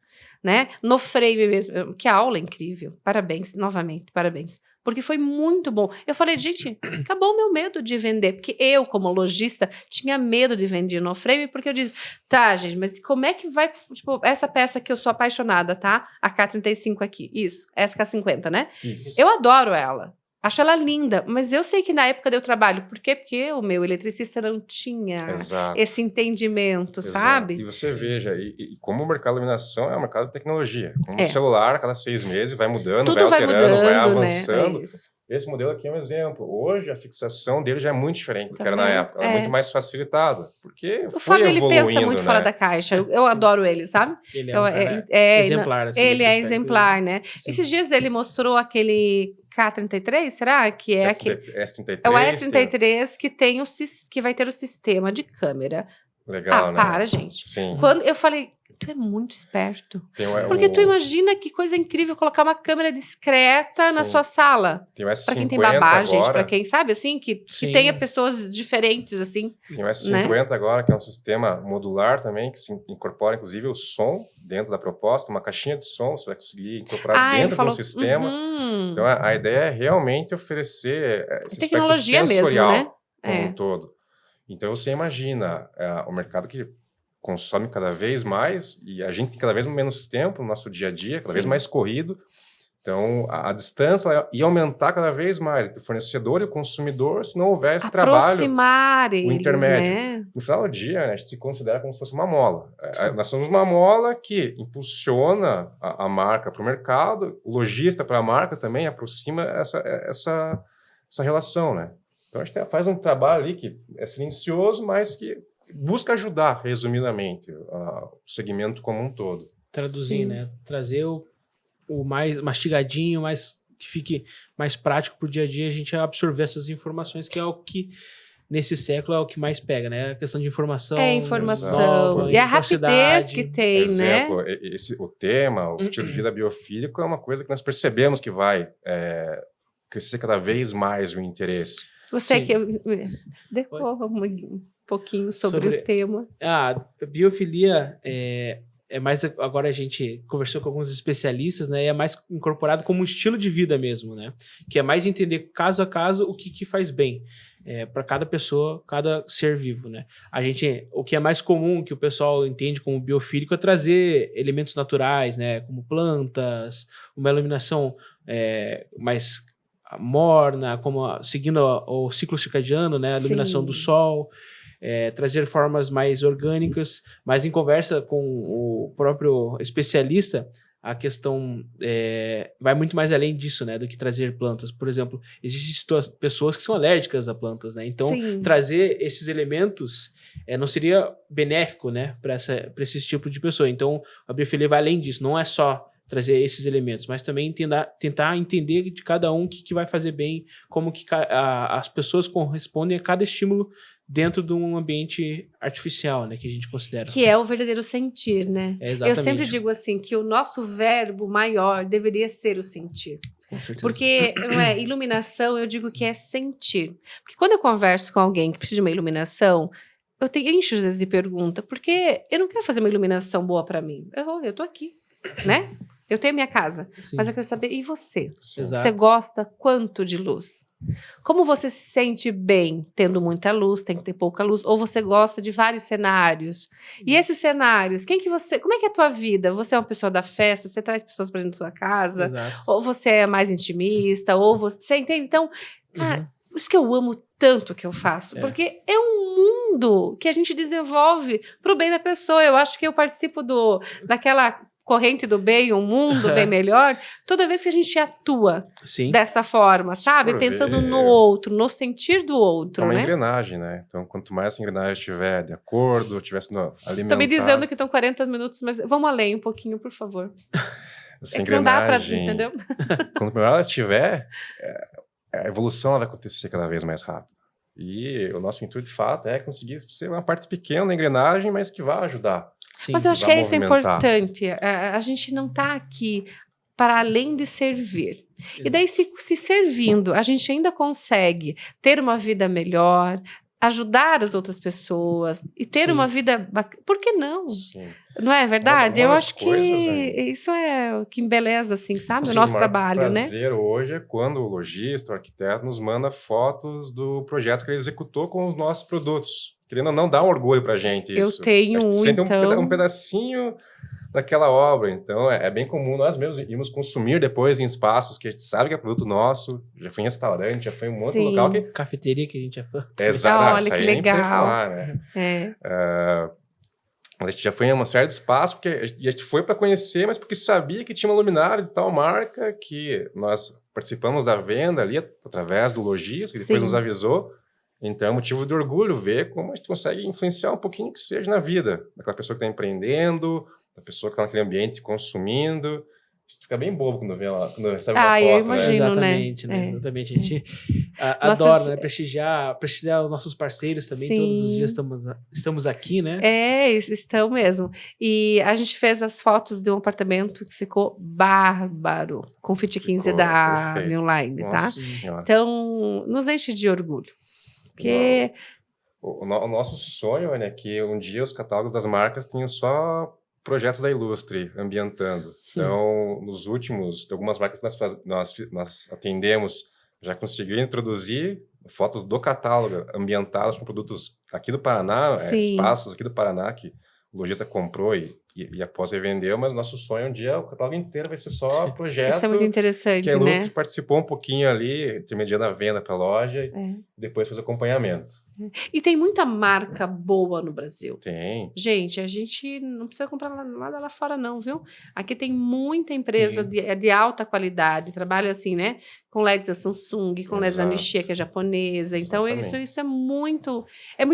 Né? No frame mesmo. Que aula incrível. Parabéns, novamente, parabéns. Porque foi muito bom. Eu falei, gente, acabou o meu medo de vender. Porque eu, como lojista, tinha medo de vender no frame, porque eu disse, tá, gente, mas como é que vai... Tipo, essa peça que eu sou apaixonada, tá? A K35 aqui, isso. Essa K50, né? Isso. Eu adoro ela. Acho ela linda, mas eu sei que na época deu trabalho. Por quê? Porque o meu eletricista não tinha esse entendimento, sabe? E você veja, e como o mercado de iluminação é um mercado de tecnologia. Como o celular, a cada 6 meses, vai mudando, tudo vai alterando, vai avançando. Né? Esse modelo aqui é um exemplo. Hoje, a fixação dele já é muito diferente do que era na época. Ela é muito mais facilitada, porque o Fábio, ele pensa muito né? fora da caixa. Eu adoro ele, sabe? Ele é exemplar. Assim, ele é exemplar, né? Sim. Esses dias ele mostrou aquele K33, será? Que é S33. É o S33 que vai ter o sistema de câmera. Legal, né? Para, gente. Sim. Quando eu falei... Tu é muito esperto. Porque tu imagina que coisa incrível colocar uma câmera discreta na sua sala. Tem o S50 pra quem tem babá, gente, agora. pra quem sabe, assim, que tenha pessoas diferentes, assim. Tem o S50 né? agora, que é um sistema modular também, que se incorpora, inclusive, o som dentro da proposta, uma caixinha de som, você vai conseguir incorporar dentro do sistema. Então, a ideia é realmente oferecer esse tecnologia aspecto sensorial mesmo, né? como um todo. Então, você imagina o mercado que consome cada vez mais e a gente tem cada vez menos tempo no nosso dia a dia, cada vez mais corrido. Então, a distância ia aumentar cada vez mais entre o fornecedor e o consumidor se não houvesse trabalho, o intermédio. Né? No final do dia, a gente se considera como se fosse uma mola. Nós somos uma mola que impulsiona a marca para o mercado, o lojista para a marca também aproxima essa relação, né? Então, a gente faz um trabalho ali que é silencioso, mas que busca ajudar, resumidamente, o segmento como um todo. Traduzir, né? Trazer o mais mastigadinho, que fique mais prático para o dia a dia, a gente absorver essas informações, que é o que, nesse século, é o que mais pega, né? A questão de informação. Informação. E a rapidez que tem, exemplo, né? O tema, o estilo de vida biofílico é uma coisa que nós percebemos que vai crescer cada vez mais o interesse. Você que decorra um pouquinho sobre o tema. A biofilia é mais... Agora a gente conversou com alguns especialistas, né? E é mais incorporado como um estilo de vida mesmo, né? Que é mais entender caso a caso o que faz bem para cada pessoa, cada ser vivo, né? O que é mais comum, que o pessoal entende como biofílico, é trazer elementos naturais, né? Como plantas, uma iluminação mais morna, seguindo o ciclo circadiano, né? A iluminação do sol. Trazer formas mais orgânicas, mas em conversa com o próprio especialista, a questão vai muito mais além disso, né, do que trazer plantas. Por exemplo, existem pessoas que são alérgicas a plantas, né? Então, trazer esses elementos não seria benéfico, né, para esse tipo de pessoa. Então, a biofilia vai além disso, não é só trazer esses elementos, mas também tentar entender de cada um o que vai fazer bem, como que as pessoas correspondem a cada estímulo dentro de um ambiente artificial, né, que a gente considera. Que é o verdadeiro sentir, né? Exatamente. Eu sempre digo assim, que o nosso verbo maior deveria ser o sentir. Com certeza. Porque não é iluminação, eu digo que é sentir. Porque quando eu converso com alguém que precisa de uma iluminação, eu encho às vezes de pergunta, porque eu não quero fazer uma iluminação boa para mim. Eu tô aqui, né? Eu tenho a minha casa, mas eu quero saber, e você? Exato. Você gosta quanto de luz? Como você se sente bem tendo muita luz, tem que ter pouca luz? Ou você gosta de vários cenários? E esses cenários, como é que é a tua vida? Você é uma pessoa da festa, você traz pessoas para dentro da sua casa? Exato. Ou você é mais intimista? Ou você entende? Então, cara, isso que eu amo tanto que eu faço, porque é um mundo que a gente desenvolve pro bem da pessoa. Eu acho que eu participo daquela corrente do bem, um mundo bem melhor, toda vez que a gente atua dessa forma, sabe? Pensando no outro, no sentir do outro, é uma né? engrenagem, né? Então, quanto mais essa engrenagem estiver de acordo, estiver sendo alimentada... Tô me dizendo que estão 40 minutos, mas vamos além um pouquinho, por favor. Essa que não dá pra, engrenagem, entendeu? quanto melhor ela estiver, a evolução ela vai acontecer cada vez mais rápido. E o nosso intuito, de fato, é conseguir ser uma parte pequena da engrenagem, mas que vai ajudar. Sim. Mas eu acho que vai isso é movimentar. importante. A gente não está aqui para além de servir. E daí, se servindo, a gente ainda consegue ter uma vida melhor, ajudar as outras pessoas e ter uma vida bacana. Por que não? Sim. Não é verdade? Uma Eu das acho que coisas, isso é o que embeleza, assim, sabe? Sim, O nosso maior trabalho, né? prazer hoje é quando o lojista, o arquiteto, nos manda fotos do projeto que ele executou com os nossos produtos. Querendo ou não, dá um orgulho pra gente isso. Eu tenho a gente sente então... um pedacinho daquela obra. Então, é bem comum nós mesmos irmos consumir depois em espaços que a gente sabe que é produto nosso. Já foi em restaurante, já foi em um monte de local que... Cafeteria que a gente é fã. Exato, olha que legal. Falar, né? A gente já foi em uma série de espaços, porque a gente foi para conhecer, mas porque sabia que tinha uma luminária de tal marca que nós participamos da venda ali através do lojista, que depois nos avisou. Então é motivo de orgulho ver como a gente consegue influenciar um pouquinho que seja na vida daquela pessoa que está empreendendo, da pessoa que está naquele ambiente consumindo. A gente fica bem bobo quando recebe uma foto, eu imagino, Exatamente, né? Exatamente. A gente adora, né? Prestigiar os nossos parceiros também. Sim. Todos os dias estamos aqui, né? Estão mesmo. E a gente fez as fotos de um apartamento que ficou bárbaro, com o Fit 15 da New Line, tá? Senhora. Então, nos enche de orgulho. Porque... O nosso sonho é, né, que um dia os catálogos das marcas tenham só projetos da Ilustre ambientando. Então, nos últimos, algumas marcas que nós atendemos já conseguiram introduzir fotos do catálogo ambientadas com produtos aqui do Paraná, espaços aqui do Paraná que o lojista comprou e após revendeu, mas nosso sonho um dia o catálogo inteiro vai ser só projeto. Isso é muito interessante, que a Ilustre né? participou um pouquinho ali, intermediando a venda para a loja e depois fez o acompanhamento. E tem muita marca boa no Brasil. Tem. Gente, a gente não precisa comprar nada lá fora não, viu? Aqui tem muita empresa de alta qualidade, trabalha assim, né? Com LEDs da Samsung, com LEDs da Nishia, que é japonesa. Então, isso é muito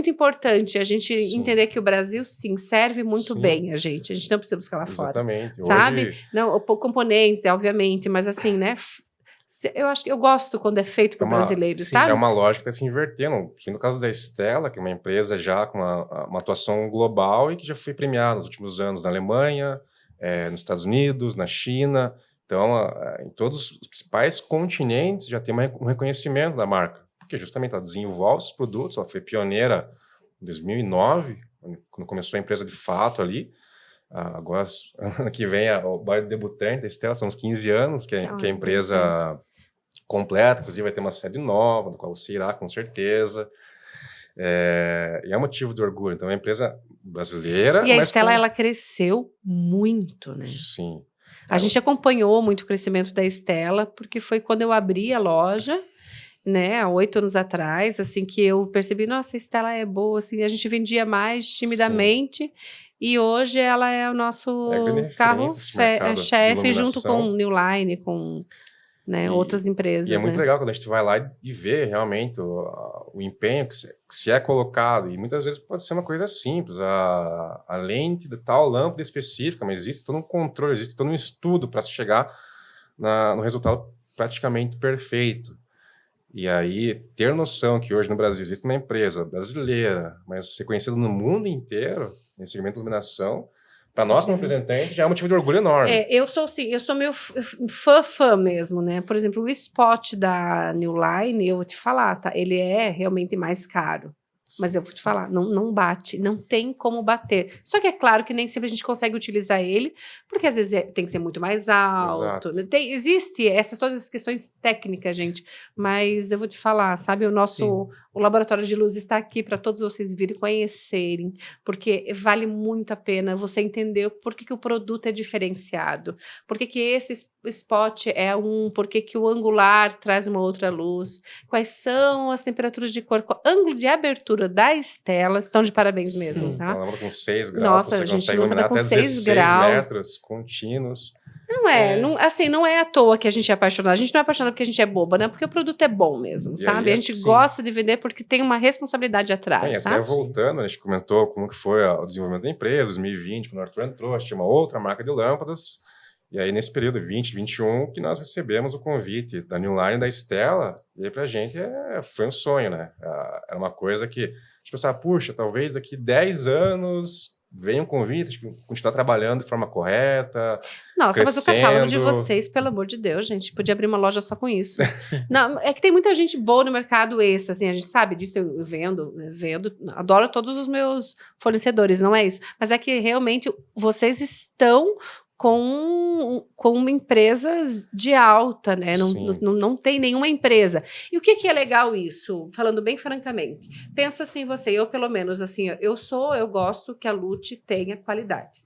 importante. A gente entender que o Brasil, sim, serve muito bem a gente. A gente não precisa buscar lá fora. Exatamente. Sabe? Hoje... Não, componentes, obviamente, mas assim, né? Eu gosto quando é feito por brasileiros, sabe? É uma lógica que está se invertendo. No caso da Stella, que é uma empresa já com uma atuação global e que já foi premiada nos últimos anos na Alemanha, nos Estados Unidos, na China. Então, em todos os principais continentes já tem um reconhecimento da marca. Porque justamente ela desenvolve os produtos, ela foi pioneira em 2009, quando começou a empresa de fato ali. Agora, ano que vem, o baile debutante da Stella são uns 15 anos que a empresa completa, inclusive vai ter uma sede nova, do qual você irá com certeza. E é um motivo de orgulho. Então, é uma empresa brasileira. E a Stella, ela cresceu muito, né? Sim. A gente acompanhou muito o crescimento da Stella, porque foi quando eu abri a loja, né, há 8 anos atrás, assim, que eu percebi, nossa, a Stella é boa, assim, a gente vendia mais timidamente, e hoje ela é o nosso carro-chefe, junto com o New Line, com outras empresas. E é muito legal quando a gente vai lá e vê realmente o empenho que se é colocado, e muitas vezes pode ser uma coisa simples, a lente de tal lâmpada específica, mas existe todo um controle, existe todo um estudo para se chegar no resultado praticamente perfeito. E aí, ter noção que hoje no Brasil existe uma empresa brasileira, mas reconhecida no mundo inteiro, em segmento de iluminação, para nós, como representante, já é um motivo de orgulho enorme. Eu sou meio fã mesmo, né? Por exemplo, o spot da New Line, eu vou te falar, tá? Ele é realmente mais caro. Mas eu vou te falar, não bate, não tem como bater. Só que é claro que nem sempre a gente consegue utilizar ele, porque às vezes tem que ser muito mais alto. Existe todas essas questões técnicas, gente. Mas eu vou te falar, sabe, o Laboratório de Luz está aqui para todos vocês virem conhecerem, porque vale muito a pena você entender por que o produto é diferenciado, por que esse spot por que o angular traz uma outra luz, quais são as temperaturas de cor, ângulo de abertura. altura da Estela. Estão de parabéns mesmo, Sim. tá? Uma lâmpada com 6 graus, Nossa, você gente, consegue lâmpada iluminar com até 6 16 graus. metros contínuos. Não é, É. não, assim, não é à toa que a gente é apaixonado. A gente não é apaixonado porque a gente é boba, né? Porque o produto é bom mesmo, E sabe? aí, A gente sim. gosta de vender porque tem uma responsabilidade E atrás, até sabe? voltando, a gente comentou como que foi o desenvolvimento da empresa, 2020, quando o Arthur entrou, a gente tinha uma outra marca de lâmpadas, e aí nesse período 2021 que nós recebemos o convite da New Line da Estela, e aí pra gente foi um sonho, né? Era uma coisa que a gente pensava, puxa, talvez daqui 10 anos venha um convite, a gente continuar trabalhando de forma correta, Nossa, mas o catálogo de crescendo. vocês, pelo amor de Deus, gente, podia abrir uma loja só com isso. Não, é que tem muita gente boa no mercado extra, assim, a gente sabe disso, eu vendo, adoro todos os meus fornecedores, não é isso. Mas é que realmente vocês estão com empresas de alta, né? Sim. Não tem nenhuma empresa. E o que é legal isso? Falando bem francamente. Pensa assim você, eu pelo menos, assim, eu gosto que a Lute tenha qualidade.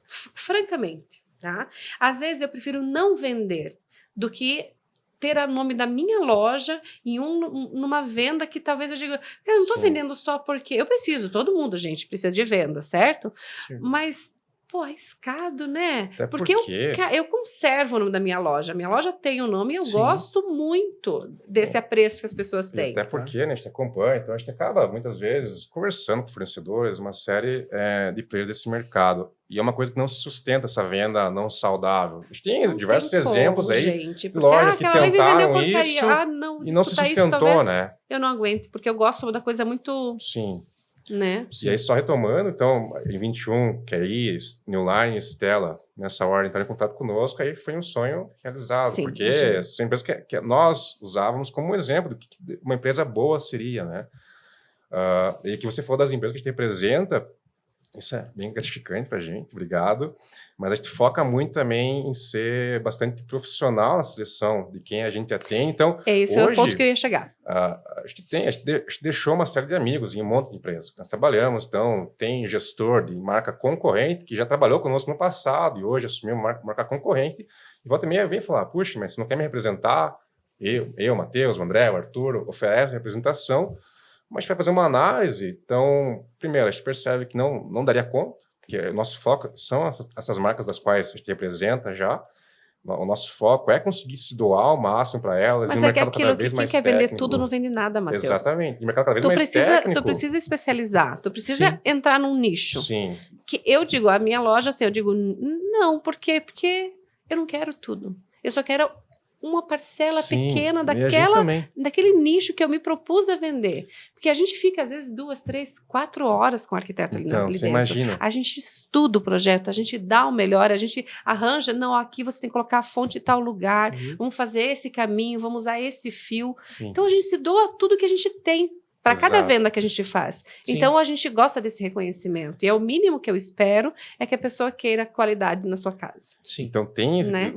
Francamente, tá? Às vezes eu prefiro não vender do que ter o nome da minha loja em numa venda que talvez eu diga, cara, eu não tô Sim. vendendo só porque eu preciso, todo mundo, gente, precisa de venda, certo? Sim. Mas, pô, arriscado, né? Até Porque porque- eu conservo o nome da minha loja. A minha loja tem o nome e eu Sim. gosto muito desse apreço que as pessoas E têm. até porque, né, a gente acompanha, então a gente acaba, muitas vezes, conversando com fornecedores, uma série de players desse mercado. E é uma coisa que não se sustenta essa venda não saudável. A gente tem Não diversos tem exemplos como, aí gente, de porque, lojas que aquela ali me vendeu tentaram porcaria. isso Ah, não, e não se escutar isso, sustentou, talvez né? eu não aguento, porque eu gosto da coisa muito, Sim. né? E aí, só retomando, então, em 21, que aí, New Line, Stella, nessa ordem, entraram em contato conosco, aí foi um sonho realizado, Sim, porque imagino. são empresas que nós usávamos como exemplo do que uma empresa boa seria, né? E que você falou das empresas que a gente representa, isso é bem gratificante para a gente, obrigado. Mas a gente foca muito também em ser bastante profissional na seleção de quem a gente atende. Então, Esse é o ponto hoje, que eu ia chegar. a gente deixou uma série de amigos em um monte de empresas que nós trabalhamos. Então, tem gestor de marca concorrente que já trabalhou conosco no passado e hoje assumiu uma marca concorrente. E volta e meia vem falar, puxa, mas você não quer me representar? Eu, Matheus, o André, o Arthur, oferece representação, mas a gente vai fazer uma análise. Então, primeiro, a gente percebe que não daria conta, porque o nosso foco são essas marcas das quais a gente representa já. O nosso foco é conseguir se doar ao máximo para elas. Mas e um é que mercado cada aquilo que vez quem mais quer vender técnico. tudo não vende nada, Matheus. Exatamente. E o mercado cada vez mais técnico. Tu precisa especializar, tu precisa Sim. entrar num nicho. Sim. Que eu digo, a minha loja, assim, eu digo, não, por quê? Porque eu não quero tudo. Eu só quero uma parcela Sim, pequena e a gente também. daquele nicho que eu me propus a vender. Porque a gente fica, às vezes, 2, 3, 4 horas com o arquiteto ali Então, ali você dentro. imagina. A gente estuda o projeto, a gente dá o melhor, a gente arranja, não, aqui você tem que colocar a fonte em tal lugar, Uhum. vamos fazer esse caminho, vamos usar esse fio. Sim. Então, a gente se doa tudo que a gente tem para cada Exato. venda que a gente faz. Sim. Então, a gente gosta desse reconhecimento. E é o mínimo que eu espero é que a pessoa queira qualidade na sua casa. Sim. Então, tem Né?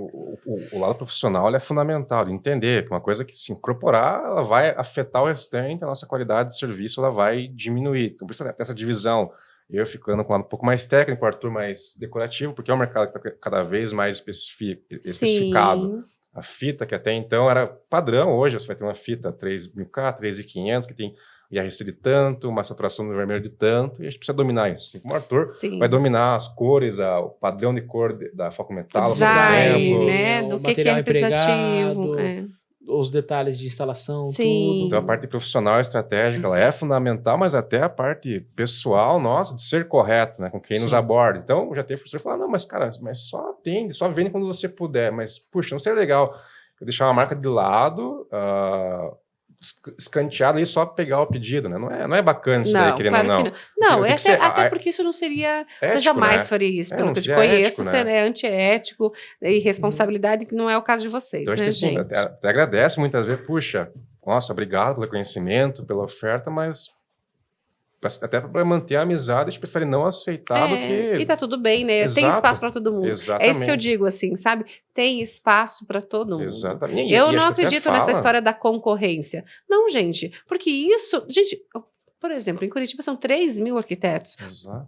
o lado profissional ele é fundamental, de entender que uma coisa que se incorporar, ela vai afetar o restante, a nossa qualidade de serviço ela vai diminuir. Então, precisa ter essa divisão. Eu ficando com um lado um pouco mais técnico, o Arthur mais decorativo, porque é um mercado que está cada vez mais especificado. Sim. A fita, que até então era padrão, hoje você vai ter uma fita 3.000K, 3.500, que tem IRC de tanto, uma saturação no vermelho de tanto, e a gente precisa dominar isso. Assim como o Arthur Sim. vai dominar as cores, o padrão de cor da foco O metal, por design, exemplo. né? o Do que é material representativo. empregado, É. os detalhes de instalação, Sim. tudo. Então a parte profissional e estratégica ela é fundamental, mas até a parte pessoal nossa de ser correto, né, com quem nos Sim. aborda. Então já tem professor que fala, não, mas cara, mas só atende, só vende quando você puder. Mas puxa, não seria legal eu deixar uma marca de lado, escanteada e só pegar o pedido, né? Não é bacana isso daí, Não, querendo claro ou não. que não. Não, Tem que ser até porque isso não seria... você ético, jamais né? faria isso. Pelo não que eu te seria conheço, ético, você né? é antiético e responsabilidade, que não é o caso de vocês, Então a gente, né, assim, gente? até agradece muitas vezes, puxa, nossa, obrigado pelo conhecimento, pela oferta, mas até para manter a amizade, a gente prefere não aceitar do que... E tá tudo bem, né? Tem Exato. espaço para todo mundo. Exatamente. É isso que eu digo, assim, sabe? Tem espaço para todo mundo. Exatamente. Eu E a não gente até acredito nessa fala- história da concorrência. Não, gente, porque isso... Gente, por exemplo, em Curitiba são 3.000 arquitetos. Exato.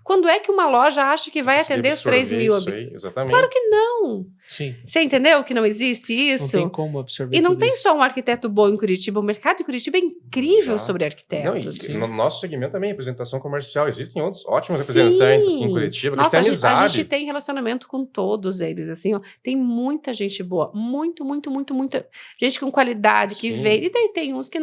Quando é que uma loja acha que vai atender os 3 mil? Exatamente. Claro que não. Sim. Você entendeu que não existe isso? Não tem como absorver E não tudo tem isso. só um arquiteto bom em Curitiba. O mercado de Curitiba é incrível Exato. sobre Não, arquitetos. e no nosso segmento também, representação comercial. Existem outros ótimos representantes aqui em Curitiba. Nossa, que tem a amizade. gente tem relacionamento com todos eles, assim, ó. Tem muita gente boa. Muita gente com qualidade que Sim. vem. E daí tem uns que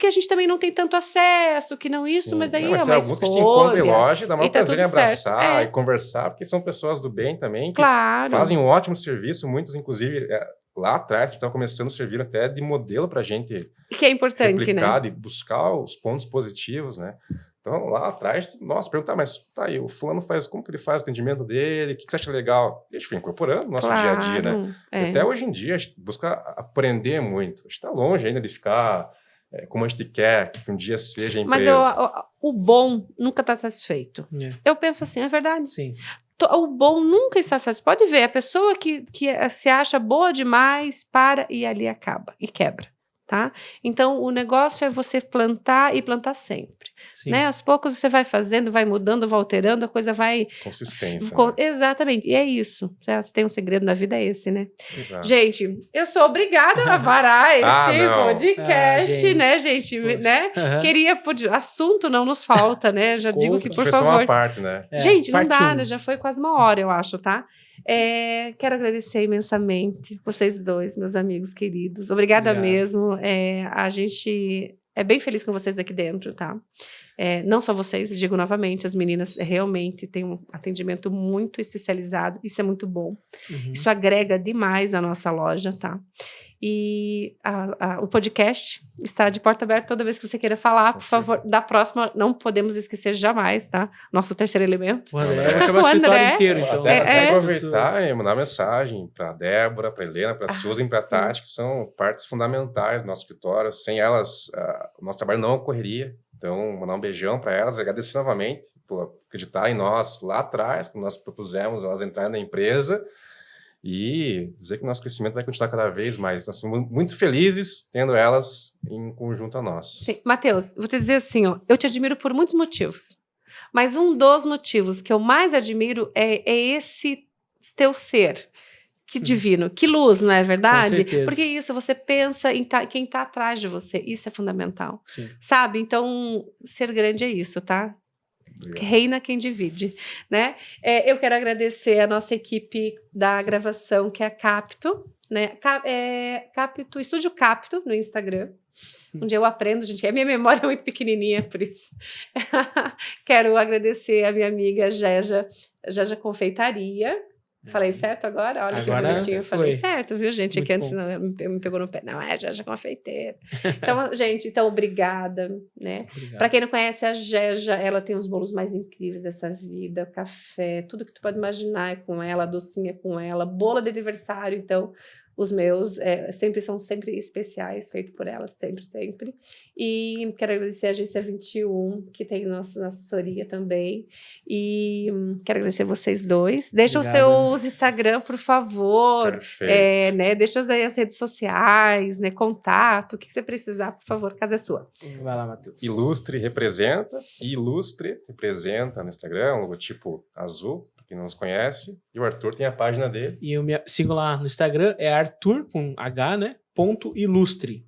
a gente também não tem tanto acesso, que não isso, Sim. mas aí Não, mas é tem uma alguns que a gente encontra em escolha. loja, dá maior E tá prazer em tudo certo. abraçar É. e conversar, porque são pessoas do bem também, que Claro. fazem um ótimo serviço. Muitos, inclusive, lá atrás, a gente estava começando a servir até de modelo para a gente Que é importante, replicar né? e buscar os pontos positivos, né? Então, lá atrás, nossa, perguntar, mas tá aí, o fulano faz, como que ele faz o atendimento dele? O que você acha legal? E a gente foi incorporando no nosso dia a dia, né? Claro. E até hoje em dia, a gente busca aprender muito. A gente está longe ainda de ficar como a gente quer que um dia seja a Mas empresa. o bom nunca está satisfeito. É. Eu penso assim, é verdade. Sim. O bom nunca está satisfeito. Pode ver, a pessoa que se acha boa demais, para e ali acaba e quebra, tá? Então, o negócio é você plantar e plantar sempre, Sim. né? Aos poucos você vai fazendo, vai mudando, vai alterando, a coisa vai... Consistência. Né? Exatamente, e é isso. Se tem um segredo na vida, é esse, né? Exato. Gente, eu sou obrigada a varar esse não. podcast, né, gente? Poxa. Né? Uhum. Assunto não nos falta, né? Já digo que, por Foi só favor... uma parte, né? Gente, não parte dá, um. né? Já foi quase uma hora, eu acho, tá? Quero agradecer imensamente vocês dois, meus amigos queridos. Obrigada Obrigado. mesmo. A gente é bem feliz com vocês aqui dentro, tá? Não só vocês, digo novamente, as meninas realmente têm um atendimento muito especializado. Isso é muito bom. Uhum. Isso agrega demais a nossa loja, tá? E o podcast está de porta aberta toda vez que você queira falar, por favor. Da próxima, não podemos esquecer jamais, tá? Nosso terceiro elemento. O André vai chamar o O escritório André. inteiro, então. Até aproveitar e mandar mensagem para a Débora, para a Helena, para a Susan e para a Tati, que são partes fundamentais do nosso escritório. Sem elas, o nosso trabalho não ocorreria. Então, mandar um beijão para elas, agradecer novamente por acreditar em nós lá atrás, quando nós propusemos elas entrarem na empresa, e dizer que o nosso crescimento vai continuar cada vez mais. Nós somos muito felizes tendo elas em conjunto a nós. Sim. Matheus, vou te dizer assim, ó, eu te admiro por muitos motivos, mas um dos motivos que eu mais admiro é esse teu ser. Que divino, que luz, não é verdade? Com certeza. Porque isso, você pensa em quem está atrás de você, isso é fundamental. Sim. Sabe? Então, ser grande é isso, tá? Obrigado. Reina quem divide, né? Eu quero agradecer a nossa equipe da gravação, que é a Capto, né? Capto, Estúdio Capto, no Instagram, onde eu aprendo, gente, a minha memória é muito pequenininha, por isso. Quero agradecer a minha amiga Jeja Confeitaria. Falei certo agora? Olha que Agora bonitinho. Eu falei foi. certo, viu, gente? Muito Aqui antes bom. não, me pegou no pé. Não, Jeja Confeiteira. Então, gente, obrigada, né? Obrigado. Para quem não conhece a Jeja, ela tem os bolos mais incríveis dessa vida, café, tudo que tu pode imaginar é com ela, docinha com ela, bolo de aniversário, então os meus são sempre especiais, feito por ela, sempre. E quero agradecer a Agência 21, que tem nossa assessoria também. E quero agradecer vocês dois. Deixa Obrigado, os seus Instagram, por favor. Perfeito. Né? Deixa aí as redes sociais, né? Contato, o que você precisar, por favor, casa é sua. Vai lá, Matheus. Ilustre representa no Instagram, um logotipo azul, para quem não nos conhece. E o Arthur tem a página dele. E eu sigo lá no Instagram, é Arthur, com H, né? _ilustre.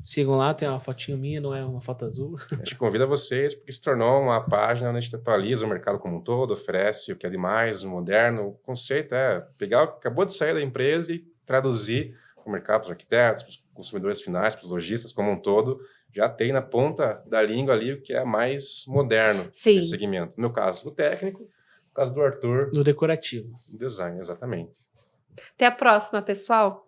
Sigam lá, tem uma fotinho minha, não é uma foto azul. A gente convida vocês, porque se tornou uma página onde a gente atualiza o mercado como um todo, oferece o que é de mais moderno. O conceito é pegar o que acabou de sair da empresa e traduzir para o mercado, para os arquitetos, para os consumidores finais, para os lojistas como um todo. Já tem na ponta da língua ali o que é mais moderno nesse segmento. No meu caso, o técnico, no caso do Arthur, No decorativo. o design, exatamente. Até a próxima, pessoal.